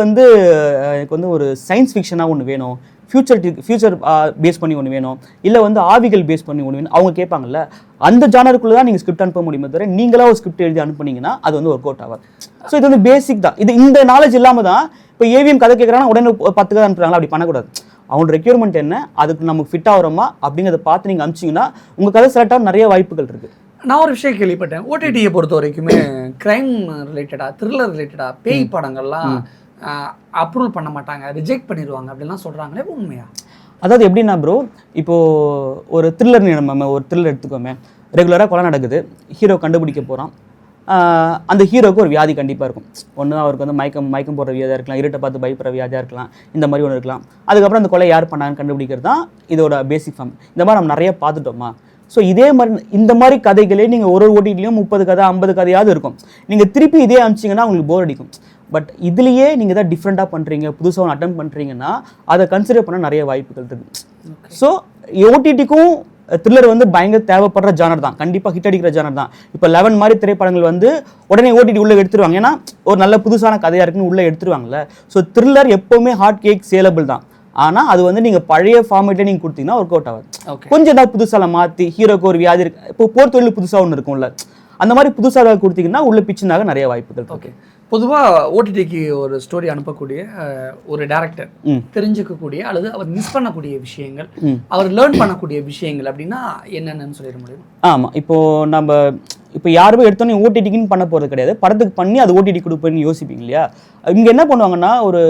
வந்து ஒரு சயின்ஸ் ஃபிக்ஷனாக ஒன்று வேணும், ஃபியூச்சர் பேஸ் பண்ணி ஒன்று வேணும், இல்லை வந்து ஆவிகள் பேஸ் பண்ணி ஒன்று வேணும், அவங்க கேட்பாங்கல்ல. அந்த ஜானருக்குள்ளே தான் நீங்கள் ஸ்கிரிப்ட் அனுப்ப முடியுமே தவிர நீங்களாக ஒரு ஸ்கிரிப்ட் எழுதி அனுப்புனீங்கன்னா அது வந்து ஒர்க் அவுட் ஆகாது. ஸோ இது வந்து பேசிக் தான். இந்த நாலேஜ் இல்லாமல் தான் இப்போ ஏவிஎம் கதை கேட்குறாங்கன்னா உடனே 10 கதை அனுப்புறாங்களா, அப்படி பண்ணக்கூடாது. அவங்களோட ரெக்யூர்மெண்ட் என்ன, அதுக்கு நமக்கு ஃபிட் ஆகிறோமா அப்படிங்கிறத பார்த்து நீங்கள் அனுப்பிச்சிங்கன்னா உங்கள் கதை செலக்ட் ஆக நிறைய வாய்ப்புகள் இருக்குது. நான் ஒரு விஷயம் கேள்விப்பட்டேன், ஓடிடியை பொறுத்த வரைக்குமே க்ரைம் ரிலேட்டடாக, த்ரில்லர் ரிலேட்டடாக, பேய் படங்கள்லாம் அப்ரூவல் பண்ண மாட்டாங்க, ரிஜெக்ட் பண்ணிடுவாங்க அப்படிலாம் சொல்கிறாங்களே, உண்மையா? அதாவது எப்படின்னா ப்ரோ, இப்போது ஒரு த்ரில்லர் நம்ம ஒரு த்ரில்லர் எடுத்துக்கோமே, ரெகுலராக கொலை நடக்குது, ஹீரோ கண்டுபிடிக்க போகிறான். அந்த ஹீரோவுக்கு ஒரு வியாதி கண்டிப்பாக இருக்கும். ஒன்று அவருக்கு வந்து மயக்கம் போடுற வியாதியாக இருக்கலாம், இருட்டை பார்த்து பயப்படுற வியாதியாக இருக்கலாம், இந்த மாதிரி ஒன்று இருக்கலாம். அதுக்கப்புறம் அந்த கொலை யார் பண்ணாங்கன்னு கண்டுபிடிக்கிறது தான் இதோட பேசிக் ஃபார்ம். இந்த மாதிரி நம்ம நிறைய பார்த்துட்டோமா. ஸோ இதே மாதிரி இந்த மாதிரி கதைகளே நீங்கள் ஒரு ஓடிடிலையும் 30 கதை 50 கதையாவது இருக்கும். நீங்கள் திருப்பி இதே அனுப்பிச்சிங்கன்னா உங்களுக்கு போர் அடிக்கும். பட் இதுலேயே நீங்கள் தான் டிஃப்ரெண்ட்டாக பண்ணுறீங்க, புதுசாக ஒன்று அட்டம் பண்ணுறீங்கன்னா அதை கன்சிடர் பண்ண நிறைய வாய்ப்புகள் இருக்குது. ஸோ ஓடிடிக்கும் த்ரில்லர் வந்து பயங்கர தேவைப்படுற ஜானர் தான், கண்டிப்பாக ஹிட் அடிக்கிற ஜானர் தான். இப்போ 11 மாதிரி திரைப்படங்கள் வந்து உடனே ஓடிடி உள்ளே எடுத்துருவாங்க, ஏன்னா ஒரு நல்ல புதுசான கதையாக இருக்குன்னு உள்ளே எடுத்துருவாங்கல்ல. ஸோ த்ரில்லர் எப்போவுமே ஹாட் கேக் சேலபிள் தான். ஆனால் அது வந்து நீங்கள் பழைய ஃபார்மேட்டே நீங்கள் கொடுத்தீங்கன்னா ஒர்க் அவுட் ஆகாது. கொஞ்சம் ஏதாவது புதுசாக மாற்றி ஹீரோக்கு ஒரு வியாதி இருக்கு, இப்போ போர் தொழில் புதுசாக ஒன்று இருக்கும்ல, அந்த மாதிரி புதுசாக கொடுத்தீங்கன்னா உள்ள பிச்சுனாக நிறைய வாய்ப்புகள். ஓகே, பொதுவாக ஓடிடிக்கு ஒரு ஸ்டோரி அனுப்பக்கூடிய ஒரு டேரக்டர் தெரிஞ்சுக்கக்கூடிய அல்லது அவர் மிஸ் பண்ணக்கூடிய விஷயங்கள், அவர் லேர்ன் பண்ணக்கூடிய விஷயங்கள் அப்படின்னா என்னென்னு சொல்லிட முடியும்? ஆமாம், இப்போ யாருமே எடுத்தோன்னே ஓடிடிக்குன்னு பண்ண போகிறது கிடையாது. படத்துக்கு பண்ணி அது ஓடிடி கொடுப்பேன்னு யோசிப்பீங்க இல்லையா? இங்கே என்ன பண்ணுவாங்கன்னா, ஒரு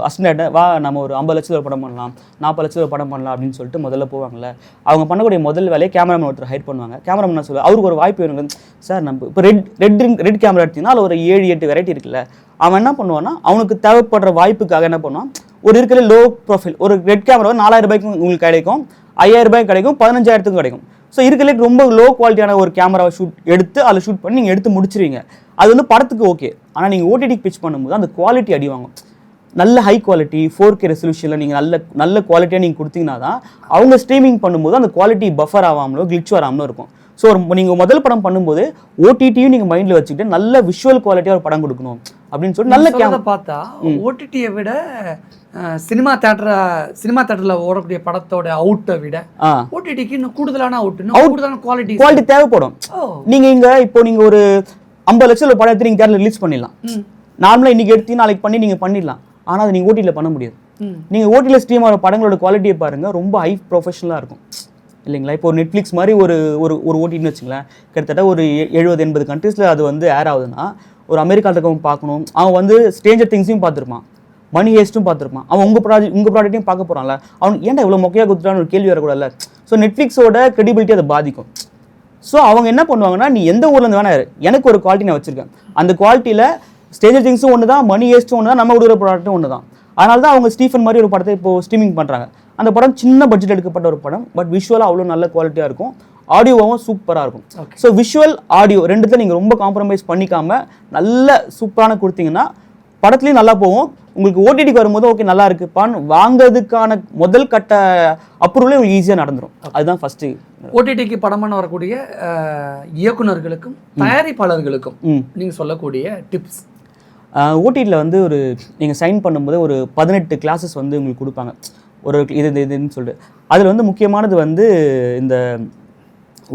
அசிஸ்டன்ட் வா நம்ம ஒரு 50 லட்சம் படம் பண்ணலாம், 40 லட்சம் படம் பண்ணலாம் அப்படின்னு சொல்லிட்டு முதல்ல போவாங்கல்ல. அவங்க பண்ணக்கூடிய முதல் வேலையை கேமராமேன் ஒருத்தர் ஹைட் பண்ணுவாங்க. கேமராமேன் சொல்லுவாங்க, அவருக்கு ஒரு வாய்ப்பு வேணும் சார். நம்ம இப்போ ரெட் கேமரா எடுத்தீங்கன்னா அதில் ஒரு 7-8 வெரைட்டி இருக்குல்ல. அவன் என்ன பண்ணுவான்னா, அவனுக்கு தேவைப்படுற வாய்ப்புக்காக என்ன பண்ணுவான், ஒரு இருக்கிற லோ ப்ரொஃபைல் ஒரு ரெட் கேமரா 4000 ரூபாய்க்கு உங்களுக்கு கிடைக்கும், 5000 ரூபாய்க்கு கிடைக்கும், 15000த்துக்கும் கிடைக்கும். ஸோ இருக்கிற ரொம்ப லோ குவாலிட்டியான ஒரு கேமராவை எடுத்து அதில் ஷூட் பண்ணி நீங்கள் எடுத்து முடிச்சிருவீங்க. அது வந்து படத்துக்கு ஓகே. ஆனால் நீங்கள் ஓடிடிக்கு பிச் பண்ணும்போது அந்த குவாலிட்டி அடி வாங்கும். நல்ல ஹை குவாலிட்டி 4K ரெசல்யூஷனில் நீங்கள் நல்ல குவாலிட்டியாக நீங்கள் கொடுத்தீங்கன்னா தான் அவங்க ஸ்ட்ரீமிங் பண்ணும்போது அந்த குவாலிட்டி பஃபர் ஆகாமலோ கிளிச் வராமலோ இருக்கும். ஸோ நீங்கள் முதல் படம் பண்ணும்போது ஓடிடியும் நீங்கள் மைண்டில் வச்சுக்கிட்டு நல்ல விஷுவல் குவாலிட்டியாக ஒரு படம் கொடுக்கணும் அப்படின்னு சொல்லிட்டு நல்ல கேமரா பார்த்தா ஓடிடியை விட சினிமா தேட்டரில் ஓடக்கூடிய படத்தோட அவுட்டை விட ஓடிடிக்கு இன்னும் கூடுதலான கூடுதலான குவாலிட்டி தேவைப்படும். இப்போ நீங்க ஒரு 50 லட்சம் படம் எடுத்து நீங்க தேட்டரில் ரிலீஸ் பண்ணிடலாம். நார்மலாக இன்னைக்கு எடுத்து நாளைக்கு பண்ணி நீங்க பண்ணிடலாம். ஆனால் அது நீங்க ஓடிடியில் பண்ண முடியாது. நீங்க ஓடிடியில் ஸ்ட்ரீம் ஆகிற படங்களோட குவாலிட்டியை பாருங்க, ரொம்ப ஹை ப்ரொஃபஷனலாக இருக்கும் இல்லைங்களா? இப்போ ஒரு நெட்ஃப்ளிக்ஸ் மாதிரி ஒரு ஓடிடின்னு வச்சுங்களேன், கிட்டத்தட்ட ஒரு 70-80 கண்ட்ரீஸில் அது வந்து ஏர் ஆகுதுன்னா, ஒரு அமெரிக்காவில் இருக்கவங்க பார்க்கணும், அவன் வந்து ஸ்ட்ரேஞ்சர் திங்ஸையும் பார்த்துருப்பான், மணி ஹேஸ்ட்டும் பார்த்துருப்பான், அவன் உங்கள் ப்ராடக்ட்டையும் பார்க்க போகிறான்ல, அவனுக்கு ஏன்டா இவ்வளோ மொக்கையாக கொடுத்துட்டான்னு ஒரு கேள்வி வரக்கூடாதுல்ல. ஸோ நெட்ஃப்ளிக்ஸோட கிரெடிபிலிட்டி அதை பாதிக்கும். ஸோ அவங்க என்ன பண்ணுவாங்கன்னா, நீ எந்த ஊர்லேருந்து வேணா எனக்கு ஒரு குவாலிட்டி நான் வச்சுருக்கேன், அந்த குவாலிட்டியில் ஸ்ட்ரேஞ்சர் திங்ஸும் ஒன்று தான், மணி ஹேஸ்ட்டும் ஒன்று தான், நம்ம கொடுக்குற ப்ராடக்ட்டும் ஒன்று தான். அதனால தான் அவங்க ஸ்டீஃபன் மாதிரி ஒரு படத்தை இப்போ ஸ்ட்ரீமிங் பண்ணுறாங்க. அந்த படம் சின்ன பட்ஜெட் எடுக்கப்பட்ட ஒரு படம், பட் விஷுவலாக அவ்வளோ நல்ல குவாலிட்டியாக இருக்கும், ஆடியோவும் சூப்பராக இருக்கும். ஸோ விஷுவல் ஆடியோ ரெண்டுத்தில் நீங்கள் ரொம்ப காம்ப்ரமைஸ் பண்ணிக்காமல் நல்ல சூப்பரான கொடுத்தீங்கன்னா படத்துலையும் நல்லா போகும். உங்களுக்கு ஓடிடிக்கு வரும்போது ஓகே நல்லா இருக்குப்பான்னு வாங்கிறதுக்கான முதல் கட்ட அப்ரூவலே உங்களுக்கு ஈஸியாக நடந்துடும். அதுதான் ஃபஸ்ட்டு. ஓடிடிக்கு படம் பண்ண வரக்கூடிய இயக்குநர்களுக்கும் தயாரிப்பாளர்களுக்கும் நீங்கள் சொல்லக்கூடிய டிப்ஸ். ஓடிடியில் வந்து நீங்கள் சைன் பண்ணும்போது ஒரு 18 கிளாஸஸ் வந்து உங்களுக்கு கொடுப்பாங்க, ஒரு இதுன்னு சொல்லிட்டு. அதில் வந்து முக்கியமானது வந்து இந்த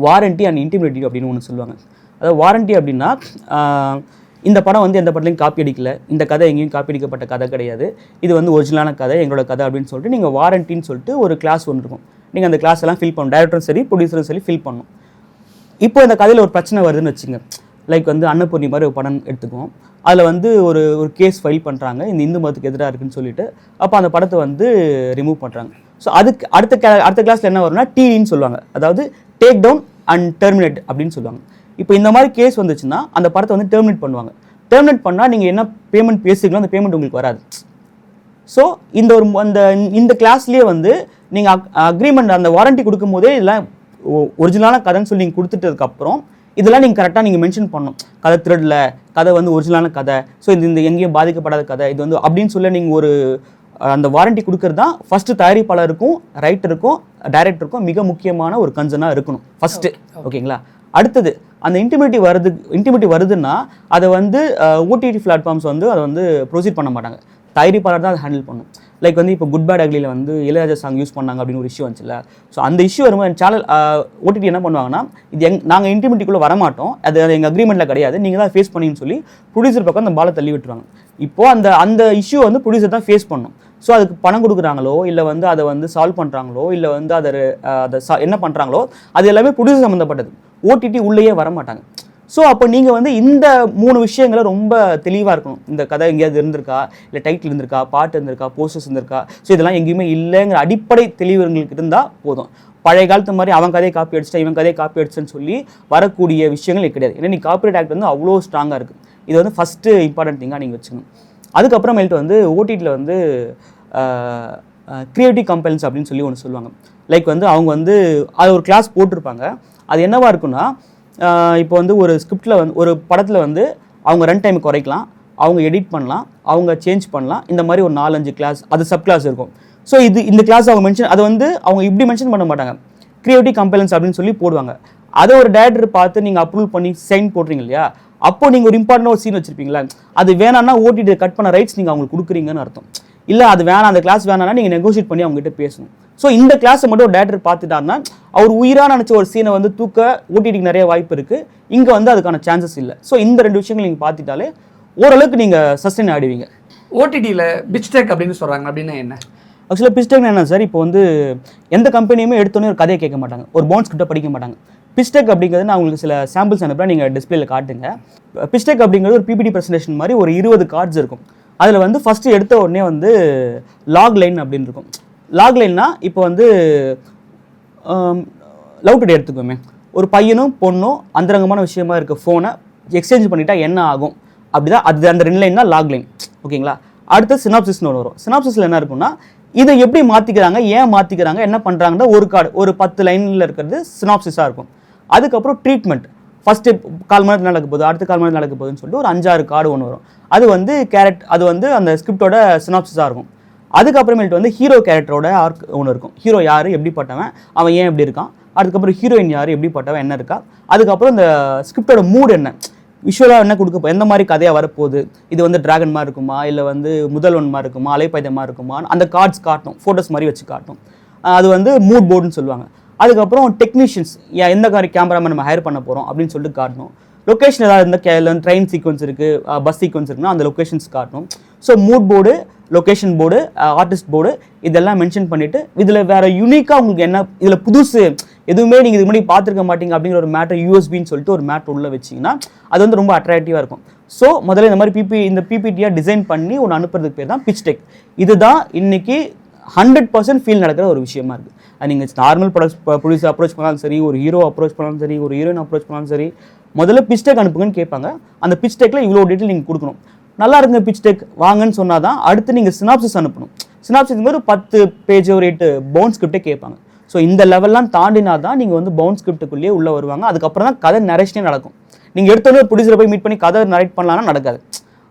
வாரண்டி அண்ட் இன்டிமிடிட்டி அப்படின்னு ஒன்று சொல்லுவாங்க. அதாவது வாரண்டி அப்படின்னா, இந்த படம் வந்து எந்த படத்துலையும் காப்பி அடிக்கல, இந்த கதை எங்கேயும் காப்பி அடிக்கப்பட்ட கதை கிடையாது, இது வந்து ஒரிஜினலான கதை, எங்களோட கதை அப்படின்னு சொல்லிட்டு நீங்கள் வாரண்டின்னு சொல்லிட்டு ஒரு கிளாஸ் ஒன்று இருக்கும். நீங்கள் அந்த கிளாஸ் எல்லாம் ஃபில் பண்ணணும், டைரக்டரும் சரி ப்ரொடியூசரும் சரி ஃபில் பண்ணணும். இப்போ இந்த கதையில் ஒரு பிரச்சனை வருதுன்னு வச்சுங்க, லைக் வந்து அன்னபூர்ணி மாதிரி ஒரு படம் எடுத்துக்குவோம். அதில் வந்து ஒரு கேஸ் ஃபைல் பண்ணுறாங்க, இந்த இந்து மதத்துக்கு எதிராக இருக்குன்னு சொல்லிட்டு. அப்போ அந்த படத்தை வந்து ரிமூவ் பண்ணுறாங்க. ஸோ அதுக்கு அடுத்த கிளாஸில் என்ன வரும்னா டின்னு சொல்லுவாங்க, அதாவது டேக் டவுன் அண்ட் டெர்மினேட் அப்படின்னு சொல்லுவாங்க. இப்போ இந்த மாதிரி கேஸ் வந்துச்சுன்னா அந்த படத்தை வந்து டெர்மினேட் பண்ணுவாங்க. டெர்மினேட் பண்ணால் நீங்கள் என்ன பேமெண்ட் பேசுகிறீங்களோ அந்த பேமெண்ட் உங்களுக்கு வராது. ஸோ இந்த கிளாஸ்லேயே வந்து நீங்கள் அக்ரிமெண்ட் அந்த வாரண்டி கொடுக்கும் போதே இதெல்லாம் ஒரிஜினலான கதைன்னு சொல்லி நீங்கள் கொடுத்துட்டதுக்கப்புறம் இதெல்லாம் நீங்கள் கரெக்டாக நீங்கள் மென்ஷன் பண்ணணும். கதை திருடல, கதை வந்து ஒரிஜினலான கதை, ஸோ இந்த எங்கேயும் பாதிக்கப்படாத கதை இது வந்து அப்படின்னு சொல்லி நீங்கள் ஒரு அந்த வாரண்டி கொடுக்கறது தான் ஃபஸ்ட்டு தயாரிப்பாளருக்கும் ரைட்டருக்கும் டைரக்டருக்கும் மிக முக்கியமான ஒரு கன்சர்னாக இருக்கணும் ஃபஸ்ட்டு. ஓகேங்களா? அடுத்தது அந்த இன்டிமிட்டி வருதுன்னா அதை வந்து ஓடிடி பிளாட்ஃபார்ம்ஸ் வந்து அதை வந்து ப்ரொசீட் பண்ண மாட்டாங்க, தயாரிப்பாளர் தான் அதை ஹேண்டில் பண்ணும். லைக் வந்து இப்போ குட் பேட் அக்லியில் வந்து இளையராஜா சாங் யூஸ் பண்ணாங்க அப்படின்னு ஒரு இஷ்யூ வந்துச்சுல்ல. ஸோ அந்த இஷ்யூ வரும்போது சேனல் ஓடிடி என்ன பண்ணுவாங்கன்னா, இது நாங்கள் இன்டிமிட்டிக்குள்ளே வரமாட்டோம், அது எங்கள் அக்ரிமெண்ட்டில் கிடையாது, நீங்கள் தான் ஃபேஸ் பண்ணின்னு சொல்லி ப்ரொடியூசர் பக்கம் அந்த பாலை தள்ளி விட்டுருவாங்க. இப்போது அந்த இஷ்யூ வந்து ப்ரொடியூசர் தான் ஃபேஸ் பண்ணும். ஸோ அதுக்கு பணம் கொடுக்குறாங்களோ இல்லை வந்து அதை வந்து சால்வ் பண்ணுறாங்களோ இல்லை வந்து அதை என்ன பண்ணுறாங்களோ அது எல்லாமே ப்ரொடியூசர் சம்மந்தப்பட்டது, ஓடிடி உள்ளேயே வரமாட்டாங்க. ஸோ அப்போ நீங்கள் வந்து இந்த 3 விஷயங்களை ரொம்ப தெளிவாக இருக்கணும். இந்த கதை எங்கேயாவது இருந்திருக்கா, இல்லை டைட்டில் இருந்திருக்கா, பாட்டு இருந்திருக்கா, போஸ்டர்ஸ் இருந்திருக்கா, ஸோ இதெல்லாம் எங்கேயுமே இல்லைங்கிற அடிப்படை தெளிவுங்களுக்கு இருந்தால் போதும். பழைய காலத்து மாதிரி அவன் கதையை காப்பி அடிச்சிட்டா இவன் கதையை காப்பி அடிச்சுன்னு சொல்லி வரக்கூடிய விஷயங்கள் கிடையாது. ஏன்னா நீ காப்பிரைட் ஆக்ட் வந்து அவ்வளோ ஸ்ட்ராங்காக இருக்குது. இது வந்து ஃபஸ்ட்டு இம்பார்ட்டன்ட் திங்காக நீங்கள் வச்சுக்கணும். அதுக்கப்புறமேல்ட்டு வந்து ஓடிடியில் வந்து கிரியேட்டிவ் கம்பெனிஸ் அப்படின்னு சொல்லி ஒன்று சொல்லுவாங்க. லைக் வந்து அவங்க வந்து அது ஒரு கிளாஸ் போட்டிருப்பாங்க. அது என்னவாக இருக்குன்னா, இப்போ வந்து ஒரு ஸ்கிரிப்டில் வந்து ஒரு படத்தில் வந்து அவங்க ரன் டைம் குறைக்கலாம், அவங்க எடிட் பண்ணலாம், அவங்க சேஞ்ச் பண்ணலாம், இந்த மாதிரி ஒரு 4-5 கிளாஸ் அது சப் கிளாஸ் இருக்கும். ஸோ இந்த கிளாஸ் அவங்க மென்ஷன் அதை வந்து அவங்க இப்படி மென்ஷன் பண்ண மாட்டாங்க, கிரியேட்டிவ் கம்பெனிஸ் அப்படின்னு சொல்லி போடுவாங்க. அதை ஒரு டேரக்டர் பார்த்து நீங்கள் அப்ரூவ் பண்ணி சைன் போடுறீங்க இல்லையா, அப்போ நீங்கள் ஒரு இம்பார்ட்டன்ட் ஒரு சீன் வச்சிருப்பீங்களா, அது வேணான்னா ஓடிடி கட் பண்ண ரைட்ஸ் நீங்கள் அவங்களுக்கு கொடுக்குறீங்கன்னு அர்த்தம். இல்லை அது வேணாம், அந்த கிளாஸ் வேணான்னா நீங்கள் நெகோஷியேட் பண்ணி அவங்ககிட்ட பேசணும். ஸோ இந்த கிளாஸை மட்டும் ஒரு டேரக்டர் பார்த்துட்டாருன்னா அவர் உயிராக நினச்ச ஒரு சீனை வந்து தூக்க ஓடிடிக்கு நிறைய வாய்ப்பு இருக்குது, இங்கே வந்து அதுக்கான சான்சஸ் இல்லை. ஸோ இந்த 2 விஷயங்கள் நீங்கள் பார்த்துட்டாலே ஓரளவுக்கு நீங்கள் சஸ்டெயின் ஆடுவீங்க. ஓடிடியில் பிட்ச்டெக் அப்படின்னு சொல்கிறாங்க, அப்படின்னா என்ன? ஆக்சுவலாக பிட்ச்டெக் என்ன சார், இப்போ வந்து எந்த கம்பெனியுமே எடுத்தோன்னே ஒரு கதையை கேட்க மாட்டாங்க, ஒரு பவுன்ஸ் ஸ்கிரிப்டை படிக்க மாட்டாங்க. பிட்ச்டெக் அப்படிங்கிறது நான் உங்களுக்கு சில சாம்பிள்ஸ் அனுப்புகிறேன், நீங்கள் டிஸ்பிளேல காட்டுங்க. பிட்ச்டெக் அப்படிங்கிறது ஒரு பிபிடி ப்ரெசன்டேஷன் மாதிரி ஒரு 20 கார்ட்ஸ் இருக்கும். அதில் வந்து ஃபஸ்ட்டு எடுத்த உடனே வந்து லாக் லைன் அப்படின்னு இருக்கும். லாக் லைன்னா இப்போ வந்து லவ் டுடே எடுத்துக்கோமே, ஒரு பையனும் பொண்ணும் அந்தரங்கமான விஷயமா இருக்க ஃபோனை எக்ஸ்சேஞ்ச் பண்ணிட்டா என்ன ஆகும், அப்படிதான் அது அந்த 2 லைன் தான் லாக் லைன். ஓகேங்களா? அடுத்து சினாப்சிஸ்னு ஒன்று வரும். சினாப்சிஸில் என்ன இருக்குன்னா, இதை எப்படி மாற்றிக்கிறாங்க, ஏன் மாற்றிக்கிறாங்க, என்ன பண்ணுறாங்கன்னா ஒரு கார்டு ஒரு 10 லைனில் இருக்கிறது சினாப்சிஸாக இருக்கும். அதுக்கப்புறம் ட்ரீட்மெண்ட், ஃபஸ்ட்டு 1/4 மணி நேரத்தில் நடக்க போகுது, அடுத்த 1/4 மணி நேரம் நடக்க போகுதுன்னு சொல்லிட்டு ஒரு 5-6 கார்டு ஒன்று வரும். அது வந்து அது வந்து அந்த ஸ்கிரிப்டோட சினாப்சிஸாக இருக்கும். அதுக்கப்புறமேட்டு வந்து ஹீரோ கேரக்டரோட ஆர்க் ஒன்று இருக்கும். ஹீரோ யார், எப்படிப்பட்டவன், அவன் ஏன் எப்படி இருக்கான். அதுக்கப்புறம் ஹீரோயின் யார், எப்படிப்பட்டவன், என்ன இருக்கா. அதுக்கப்புறம் இந்த ஸ்கிரிப்டோட மூட் என்ன, விஷுவலாக என்ன கொடுக்க, எந்த மாதிரி கதையாக வரப்போகுது, இது வந்து டிராகன் மாதிரி இருக்குமா, இல்லை வந்து முதல்வன் மாதிரி இருக்குமா, அலைப்பாய்தம் மாதிரி இருக்குமா, அந்த கார்ட்ஸ் காட்டும், ஃபோட்டோஸ் மாதிரி வச்சு காட்டும். அது வந்து மூட் போர்டுன்னு சொல்லுவாங்க. அதுக்கப்புறம் டெக்னீஷியன்ஸ், எந்த மாதிரி கேமராமேன் நம்ம ஹையர் பண்ண போகிறோம் அப்படின்னு சொல்லிட்டு காட்டணும். லொக்கேஷன் ஏதாவது இருந்தால் ட்ரெயின் சீக்வன்ஸ் இருக்குது, பஸ் சீக்வன்ஸ் இருக்குன்னா அந்த லொக்கேஷன்ஸ் காட்டணும். So mood board, location board, artist board இதெல்லாம் மென்ஷன் பண்ணிவிட்டு, இதில் வேறு யூனிக்காக உங்களுக்கு என்ன, இதில் புதுசு எதுவுமே நீங்கள் இது முன்னாடி பார்த்துருக்க மாட்டீங்க அப்படிங்கிற ஒரு மேட்டர் யூஎஸ்பின்னு சொல்லிட்டு ஒரு மேட்டர் உள்ளே வச்சிங்கன்னா அது வந்து ரொம்ப அட்ராக்டிவாக இருக்கும். ஸோ முதல்ல இந்த மாதிரி இந்த பிபிடியாக டிசைன் பண்ணி ஒன்று அனுப்புறதுக்கு பேர் தான் பிட்ச்டெக். இதுதான் இன்றைக்கி 100% ஃபீல் நடக்கிற ஒரு விஷயமா இருக்குது. அது நீங்கள் நார்மல் ப்ரொடியூசர் அப்ரோச் பண்ணாலும் சரி, ஒரு ஹீரோ அப்ரோச் பண்ணாலும் சரி, ஒரு ஹீரோயின் அப்ரோச் பண்ணாலும் சரி, முதல்ல பிட்ச்டெக் அனுப்புங்கன்னு கேட்பாங்க. அந்த பிட்ச்டெக்கில் இவ்வளோ டீட்டெயில் நீங்கள் கொடுக்கணும். நல்லா இருக்குங்க பிட்ச்டெக் வாங்கன்னு சொன்னால் தான் அடுத்து நீங்கள் சினாப்சிஸ் அனுப்பணும். சினாப்சிஸ் ஒரு 10 பேஜ் ஒரு 8 பவுன்ஸ் ஸ்கிரிப்டே கேட்பாங்க. ஸோ இந்த லெவல்லாம் தாண்டினா தான் நீங்கள் வந்து பவுன்ஸ் ஸ்கிரிப்டுக்குள்ளேயே உள்ளே வருவாங்க. அதுக்கப்புறம் தான் கதை நரேஷனே நடக்கும். நீங்கள் எடுத்தோடனே ஒரு ப்ரொடியூசரை போய் மீட் பண்ணி கதை நரேட் பண்ணலாம்னா நடக்காது,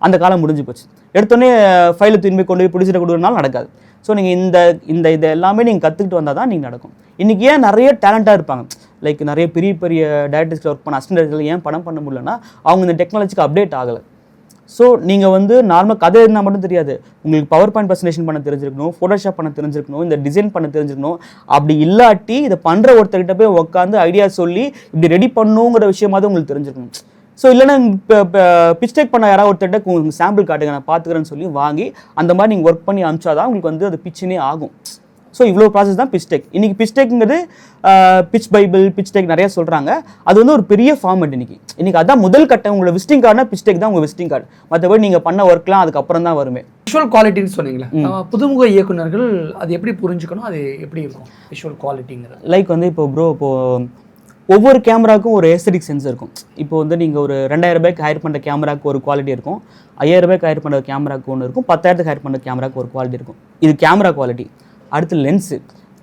அந்த காலம் முடிஞ்சு போச்சு. எடுத்தோடனே ஃபைலை திரும்பி கொண்டு போய் ப்ரொடியூசரை கொடுக்குறதுனால நடக்காது. ஸோ நீங்கள் இது எல்லாமே நீங்கள் கற்றுக்கிட்டு வந்தால் தான் நீங்கள் நடக்கும். இன்றைக்கி ஏன் நிறைய டேலண்ட்டாக இருப்பாங்க, லைக் நிறைய பெரிய பெரிய டேரக்டர்ஸில் ஒர்க் பண்ண அசிஸ்டன்ட் டேரக்டர்கள் ஏன் படம் பண்ண முடியலன்னா அவங்க இந்த டெக்னாலஜிக்கு அப்டேட் ஆகலை. ஸோ நீங்கள் வந்து நார்மல் கதை இருந்தால் மட்டும் தெரியாது, உங்களுக்கு பவர் பாயிண்ட் ப்ரெசன்டேஷன் பண்ண தெரிஞ்சிருக்கணும், ஃபோட்டோஷாப் பண்ண தெரிஞ்சிருக்கணும், இந்த டிசைன் பண்ண தெரிஞ்சிருக்கணும். அப்படி இல்லாட்டி இதை பண்ணுற ஒருத்தர்கிட்ட போய் உட்காந்து ஐடியா சொல்லி இப்படி ரெடி பண்ணுங்கிற விஷயமாவது உங்களுக்கு தெரிஞ்சிருக்கணும். ஸோ இல்லைன்னா இப்போ பிட்ச்டெக் பண்ண யாராவது ஒருத்தர்கிட்ட உங்களுக்கு சாம்பிள் காட்டுங்க நான் பார்த்துக்கிறேன்னு சொல்லி வாங்கி அந்த மாதிரி நீங்கள் ஒர்க் பண்ணி அனுப்பிச்சாதான் உங்களுக்கு வந்து அது பிச்சுனே ஆகும். ஸோ இவ்வளோ ப்ராசஸ் தான் பிட்ச்டெக். இன்றைக்கி பிட்ச்டெக்ங்கிறது பிட்ச் பைபிள், பிட்ச்டெக் நிறையா சொல்கிறாங்க. அது வந்து ஒரு பெரிய ஃபார்மேட். இன்றைக்கி அதான் முதல் கட்டம். உங்களோட விசிட்டிங் கார்டுனா பிட்ச்டெக் தான் உங்கள் விசிட்டிங் கார்டு. மற்றபடி நீங்கள் பண்ண ஒர்க்லாம் அதுக்கப்புறம் தான் வருமே. விஷுவல் குவாலிட்டின்னு சொன்னீங்களா, புதுமுக இயக்குனர்கள் அது எப்படி புரிஞ்சுக்கணும், அது எப்படி இருக்கும் விஷுவல் குவாலிட்டிங்கிறது? லைக் வந்து இப்போது ஒவ்வொரு கேமராவுக்கும் ஒரு ஏஸ்தட்டிக் சென்ஸ் இருக்கும். இப்போ வந்து நீங்கள் ஒரு 2000 ரூபாய்க்கு ஹையர் பண்ணுற கேமராவுக்கு ஒரு குவாலிட்டி இருக்கும், 5000 ரூபாய்க்கு ஹையர் பண்ணுற கேமராவுக்கு ஒன்று இருக்கும், 10,000க்கு ஹையர் பண்ணுற கேமராவுக்கு ஒரு குவாலிட்டி இருக்கும். இது கேமரா குவாலிட்டி. அடுத்து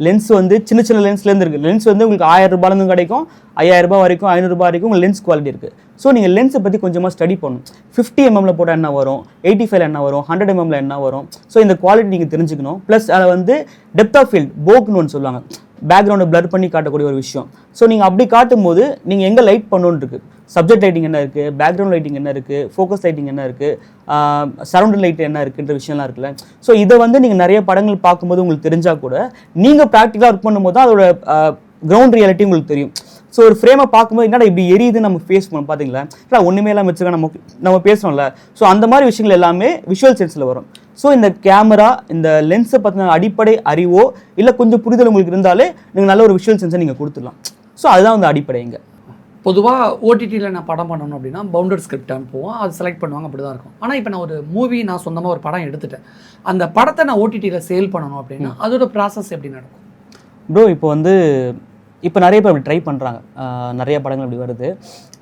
லென்ஸ் வந்து சின்ன சின்ன லென்ஸ்லேருந்து இருக்குது. லென்ஸ் வந்து உங்களுக்கு 1000 ரூபாயிலேருந்து கிடைக்கும், 5000 ரூபாய் வரைக்கும், 500 ரூபாய் வரைக்கும் உங்களுக்கு லென்ஸ் குவாலிட்டி இருக்குது. ஸோ நீங்கள் லென்ஸை பற்றி கொஞ்சமாக ஸ்டடி பண்ணணும். 50 mm போட்டால் என்ன வரும், 85 என்ன வரும், 100 mm என்ன வரும். ஸோ இந்த குவாலிட்டி நீங்கள் தெரிஞ்சுக்கணும். ப்ளஸ் அதை வந்து டெப்த் ஆஃப் ஃபீல்ட், போக்குன்னு ஒன்று சொல்லுவாங்க, பேக்ரவுண்டை பிளர் பண்ணி காட்டக்கூடிய ஒரு விஷயம். ஸோ நீங்கள் அப்படி காட்டும் போது நீங்கள் எங்கே லைட் பண்ணணுன்னு இருக்குது, சப்ஜெக்ட் லைட்டிங் என்ன இருக்குது, பேக்ரவுண்ட் லைட்டிங் என்ன இருக்குது, ஃபோக்கஸ் லைட்டிங் என்ன இருக்குது, சரௌண்ட் லைட் என்ன இருக்குன்ற விஷயம்லாம் இருக்குல்ல. ஸோ இதை வந்து நீங்கள் நிறைய படங்கள் பார்க்கும்போது உங்களுக்கு தெரிஞ்சால் கூட நீங்கள் ப்ராக்டிக்கலாக ஒர்க் பண்ணும்போது தான் அதோட கிரவுண்ட் ரியாலிட்டி உங்களுக்கு தெரியும். ஸோ ஒரு ஃப்ரேமை பார்க்கும்போது என்னடா இப்படி எரியுது நம்ம ஃபேஸ் பண்ணோம் பார்த்தீங்களா, இல்லை ஒன்றுமே எல்லாம் வச்சுருக்க நம்ம பேசுகிறோம்ல. ஸோ அந்த மாதிரி விஷயங்கள் எல்லாமே விஷுவல் சென்ஸில் வரும். ஸோ இந்த கேமரா, இந்த லென்ஸை பற்றின அடிப்படை அறிவோ இல்லை கொஞ்சம் புரிதல் உங்களுக்கு இருந்தாலே நீங்கள் நல்ல ஒரு விஷுவல் சென்ஸை நீங்கள் கொடுத்துடலாம். ஸோ அதுதான் வந்து அடிப்படைங்க. பொதுவாக ஓடிடியில் நான் படம் பண்ணணும் அப்படின்னா பவுண்டட் ஸ்கிரிப்ட் அனுப்புவோம், அது செலக்ட் பண்ணுவாங்க, அப்படி தான் இருக்கும். ஆனால் இப்போ நான் ஒரு மூவி, நான் சொந்தமாக ஒரு படம் எடுத்துட்டேன், அந்த படத்தை நான் ஓடிடியில் சேல் பண்ணணும் அப்படின்னா அதோட ப்ராசஸ் எப்படி நடக்கும் ப்ரோ? இப்போ நிறைய பேர் அப்படி ட்ரை பண்ணுறாங்க, நிறைய படங்கள் அப்படி வருது.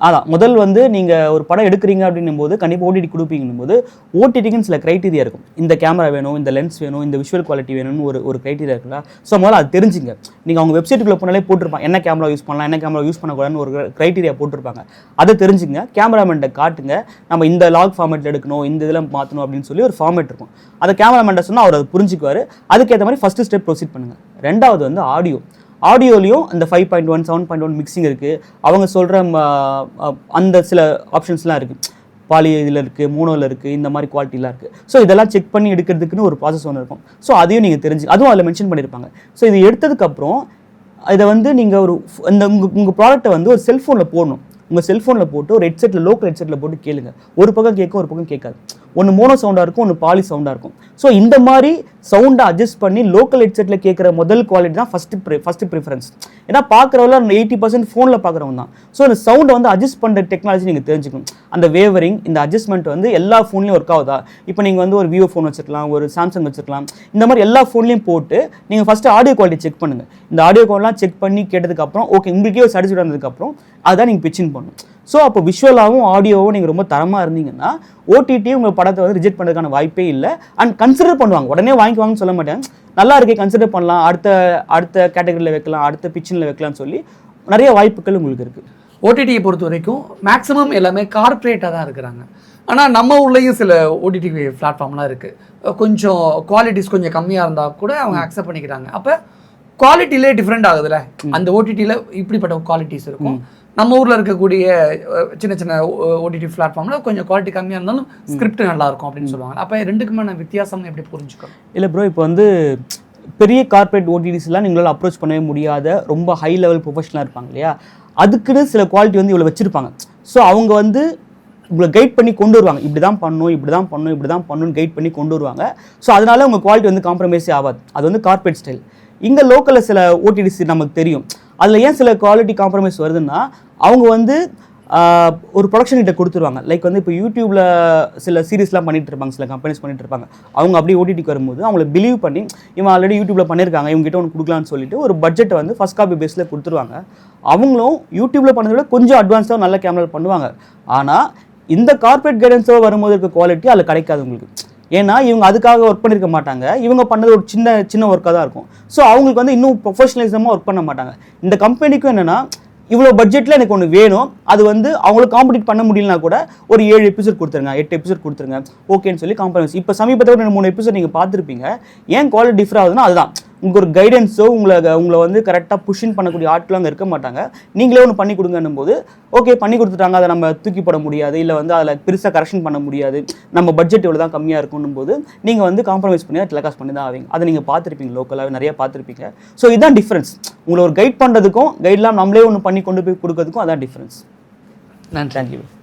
அதான் முதல் வந்து நீங்கள் ஒரு படம் எடுக்கிறீங்க அப்படின்னும் போது கண்டிப்பாக ஓடிடி கொடுப்பீங்கன்னும் போது ஓடிடிக்குன்னு சில க்ரைட்டீரியா இருக்கும். இந்த கேமரா வேணும், இந்த லென்ஸ் வேணும், இந்த விஷுவல் குவாலிட்டி வேணும்னு ஒரு க்ரைட்டீரியா இருக்குல்ல. ஸோ முதல்ல அது தெரிஞ்சுங்க. நீங்கள் அவங்க வெப்சைட்டுக்குள்ளே போனாலே போட்டிருப்பாங்க என்ன கேமரா யூஸ் பண்ணலாம், என்ன கேமரா யூஸ் பண்ணக்கூடாதுன்னு ஒரு க்ரைட்டீரியா போட்டிருப்பாங்க. அதை தெரிஞ்சுங்க. கேமராமேன்ட்ட காட்டுங்க, நம்ம இந்த லாக் ஃபார்மேட்டில் எடுக்கணும், இந்த இதில் மாற்றணும் அப்படின்னு சொல்லி ஒரு ஃபார்மேட் இருக்கும். அதை கேமராமேன்ட்ட சொன்னால் அவர் அதை புரிஞ்சுக்குவார். அதுக்கேற்ற மாதிரி ஃபஸ்ட்டு ஸ்டெப் ப்ரொசீட் பண்ணுங்கள். ரெண்டாவது வந்து ஆடியோலையும் அந்த 5.1 7.1 மிக்சிங் இருக்குது. அவங்க சொல்கிற அந்த சில ஆப்ஷன்ஸ்லாம் இருக்குது, பாலி இதில் இருக்குது, மோனோவில் இருக்குது, இந்த மாதிரி குவாலிட்டிலாம் இருக்குது. ஸோ இதெல்லாம் செக் பண்ணி எடுக்கிறதுக்குன்னு ஒரு ப்ராசஸ் ஒன்று இருக்கும். ஸோ அதையும் நீங்கள் அதுவும் அதில் மென்ஷன் பண்ணியிருப்பாங்க. ஸோ இது எடுத்ததுக்கப்புறம் இதை வந்து நீங்கள் உங்கள் ப்ராடக்ட்டை வந்து ஒரு செல்ஃபோனில் போடணும். உங்கள் செல்ஃபோனில் போட்டு ஒரு ஹெட்செட்டில் லோக்கல் ஹெட்செட்டில் போட்டு கேளுங்க. ஒரு பக்கம் கேட்கும், ஒரு பக்கம் கேட்காது. ஒன்று மோனோ சவுண்டாக இருக்கும், ஒன்று பாலி சவுண்டாக இருக்கும். ஸோ இந்த மாதிரி சவுண்டை அட்ஜஸ்ட் பண்ணி லோக்கல் ஹெட்செட்டில் கேட்குற முதல் குவாலிட்டி தான் ஃபஸ்ட்டு ப்ரிஃபரன்ஸ். ஏன்னா பார்க்குறவங்கள 80% ஃபோனில் பார்க்குறவங்க தான். ஸோ அந்த சவுண்டை வந்து அட்ஜஸ்ட் பண்ணுற டெக்னாலஜி நீங்கள் தெரிஞ்சுக்கணும். அந்த வேவரிங், இந்த அட்ஜஸ்ட்மெண்ட் வந்து எல்லா ஃபோன்லையும் ஒர்க் ஆகுதா? இப்போ நீங்கள் வந்து ஒரு விவோ ஃபோன் வச்சுருக்கலாம், ஒரு சாம்சங் வச்சுருக்கலாம். இந்த மாதிரி எல்லா ஃபோன்லையும் போட்டு நீங்கள் ஃபஸ்ட்டு ஆடியோ குவாலிட்டி செக் பண்ணுங்கள். இந்த ஆடியோ குவாலிட்டிலாம் செக் பண்ணி கேட்டதுக்கப்புறம் ஓகே உங்களுக்கே ஒரு சாட்டிஸ்ஃபைட் வந்ததுக்கப்புறம் அதான் நீங்கள் பிச்சின் பண்ணணும். ஸோ அப்போ விஷுவலாகவும் ஆடியோவும் நீங்கள் ரொம்ப தரமாக இருந்தீங்கன்னா ஓடிடி உங்கள் படத்தை வந்து ரிஜெக்ட் பண்ணுறதுக்கான வாய்ப்பே இல்லை. அண்ட் கன்சிடர் பண்ணுவாங்க, உடனே வாங்கிக்குவாங்கன்னு சொல்ல மாட்டேன். நல்லா இருக்கே, கன்சிடர் பண்ணலாம், அடுத்த கேட்டகரியில் வைக்கலாம், அடுத்த பிச்சினில் வைக்கலாம்னு சொல்லி நிறைய வாய்ப்புகள் உங்களுக்கு இருக்குது. ஓடிடியை பொறுத்த வரைக்கும் மேக்ஸிமம் எல்லாமே கார்ப்பரேட்டாக தான் இருக்கிறாங்க. ஆனால் நம்ம ஊர்லேயும் சில ஓடிடி பிளாட்ஃபார்ம்லாம் இருக்குது. கொஞ்சம் குவாலிட்டிஸ் கொஞ்சம் கம்மியாக இருந்தால் கூட அவங்க அக்செப்ட் பண்ணிக்கிறாங்க. அப்போ குவாலிட்டிலே டிஃப்ரெண்ட் ஆகுதுல்ல, அந்த ஓடிடியில் இப்படிப்பட்ட குவாலிட்டிஸ் இருக்கும். நம்ம ஊரில் இருக்கக்கூடிய சின்ன சின்ன ஓடிடி பிளாட்ஃபார்மில் கொஞ்சம் குவாலிட்டி கம்மியாக இருந்தாலும் ஸ்கிரிப்ட் நல்லாயிருக்கும் அப்படின்னு சொல்லுவாங்க. அப்போ ரெண்டுக்குமான வித்தியாசம் எப்படி புரிஞ்சுக்கணும்? இல்லை ப்ரோ, இப்போ வந்து பெரிய கார்ப்பரேட் ஓடிடிஸ்லாம் நீங்களால் அப்ரோச் பண்ணவே முடியாத ரொம்ப ஹை லெவல் ப்ரொஃபஷனலாக இருப்பாங்க இல்லையா, அதுக்குன்னு சில குவாலிட்டி வந்து இவ்வளோ வச்சுருப்பாங்க. ஸோ அவங்க வந்து உங்களை கைட் பண்ணி கொண்டு வருவாங்க. இப்படி தான் பண்ணணும், இப்படி தான் பண்ணணும், இப்படி தான் பண்ணணும்னு கைட் பண்ணி கொண்டு வருவாங்க. ஸோ அதனால உங்கள் குவாலிட்டி வந்து காம்ப்ரமைஸே ஆகாது. அது வந்து கார்ப்பரேட் ஸ்டைல். இங்கே லோக்கலில் சில ஓடிடிஸ் நமக்கு தெரியும். அதில் ஏன் சில குவாலிட்டி காம்ப்ரமைஸ் வருதுன்னா, அவங்க வந்து ஒரு ப்ரொடக்ஷன் கிட்ட கொடுத்துருவாங்க. லைக் வந்து இப்போ யூடியூப்பில் சில சீரிஸ்லாம் பண்ணிட்டு இருப்பாங்க, சில கம்பெனிஸ் பண்ணிட்டு இருப்பாங்க. அவங்க அப்படியே ஓடிடிக்கு வரும்போது அவங்கள பிலீவ் பண்ணி இவன் ஆல்ரெடி யூடியூப்பில் பண்ணியிருக்காங்க, இவங்க கிட்ட ஒன்று கொடுக்கலான்னு சொல்லிட்டு ஒரு பட்ஜெட்டை வந்து ஃபர்ஸ்ட் காப்பி பேஸில் கொடுத்துருவாங்க. அவங்களும் யூடியூப்பில் பண்ணதை விட கொஞ்சம் அட்வான்ஸாக நல்ல கேமரா பண்ணுவாங்க. ஆனால் இந்த கார்ப்பரேட் கைடன்ஸோடு வரும்போது இருக்க குவாலிட்டி அதில் கிடைக்காது உங்களுக்கு. ஏன்னா இவங்க அதுக்காக ஒர்க் பண்ணியிருக்க மாட்டாங்க. இவங்க பண்ணது ஒரு சின்ன ஒர்க்காக தான் இருக்கும். ஸோ அவங்களுக்கு வந்து இன்னும் ப்ரொஃபஷனலிசமாக ஒர்க் பண்ண மாட்டாங்க. இந்த கம்பெனிக்கும் என்னென்னா, இவ்வளோ பட்ஜெட்டில் எனக்கு ஒன்று வேணும், அது வந்து அவங்களுக்கு காம்படிட் பண்ண முடியலனா கூட ஒரு 7 எபிசோட் கொடுத்துருங்க, 8 எபிசோட் கொடுத்துருங்க, ஓகேன்னு சொல்லி காம்ப்ரமைஸ். இப்போ சமீபத்தோட 3 எபிசோட் நீங்கள் பார்த்துருப்பீங்க. ஏன் குவாலிட்டி டிஃபர் ஆகுதுன்னா அதுதான், உங்களுக்கு ஒரு கைடன்ஸோ உங்களை வந்து கரெக்டாக புஷ்ஷின் பண்ணக்கூடிய ஆட்களும் அங்கே இருக்க மாட்டாங்க. நீங்களே ஒன்று பண்ணி கொடுங்கன்னும் போது ஓகே பண்ணி கொடுத்துட்டாங்க, அதை நம்ம தூக்கி போட முடியாது, இல்லை வந்து அதில் பெருசாக கரெக்ஷன் பண்ண முடியாது, நம்ம பட்ஜெட் இவ்வளோ தான் கம்மியாக இருக்குன்னும் போது நீங்கள் வந்து காம்ப்ரமைஸ் பண்ணி அதை டெலகாஸ்ட் பண்ணி தான் ஆவீங்க. அதை நீங்கள் பார்த்துருப்பீங்க, லோக்கலாகவே நிறைய பார்த்துருப்பீங்க. ஸோ இதுதான் டிஃப்ரென்ஸ். உங்களை ஒரு கைட் பண்ணுறதுக்கும் கைட்லாம் நம்மளே ஒன்று பண்ணி கொண்டு போய் கொடுக்கறதுக்கும் அதான் டிஃப்ரென்ஸ். நன்றி. தேங்க்யூ.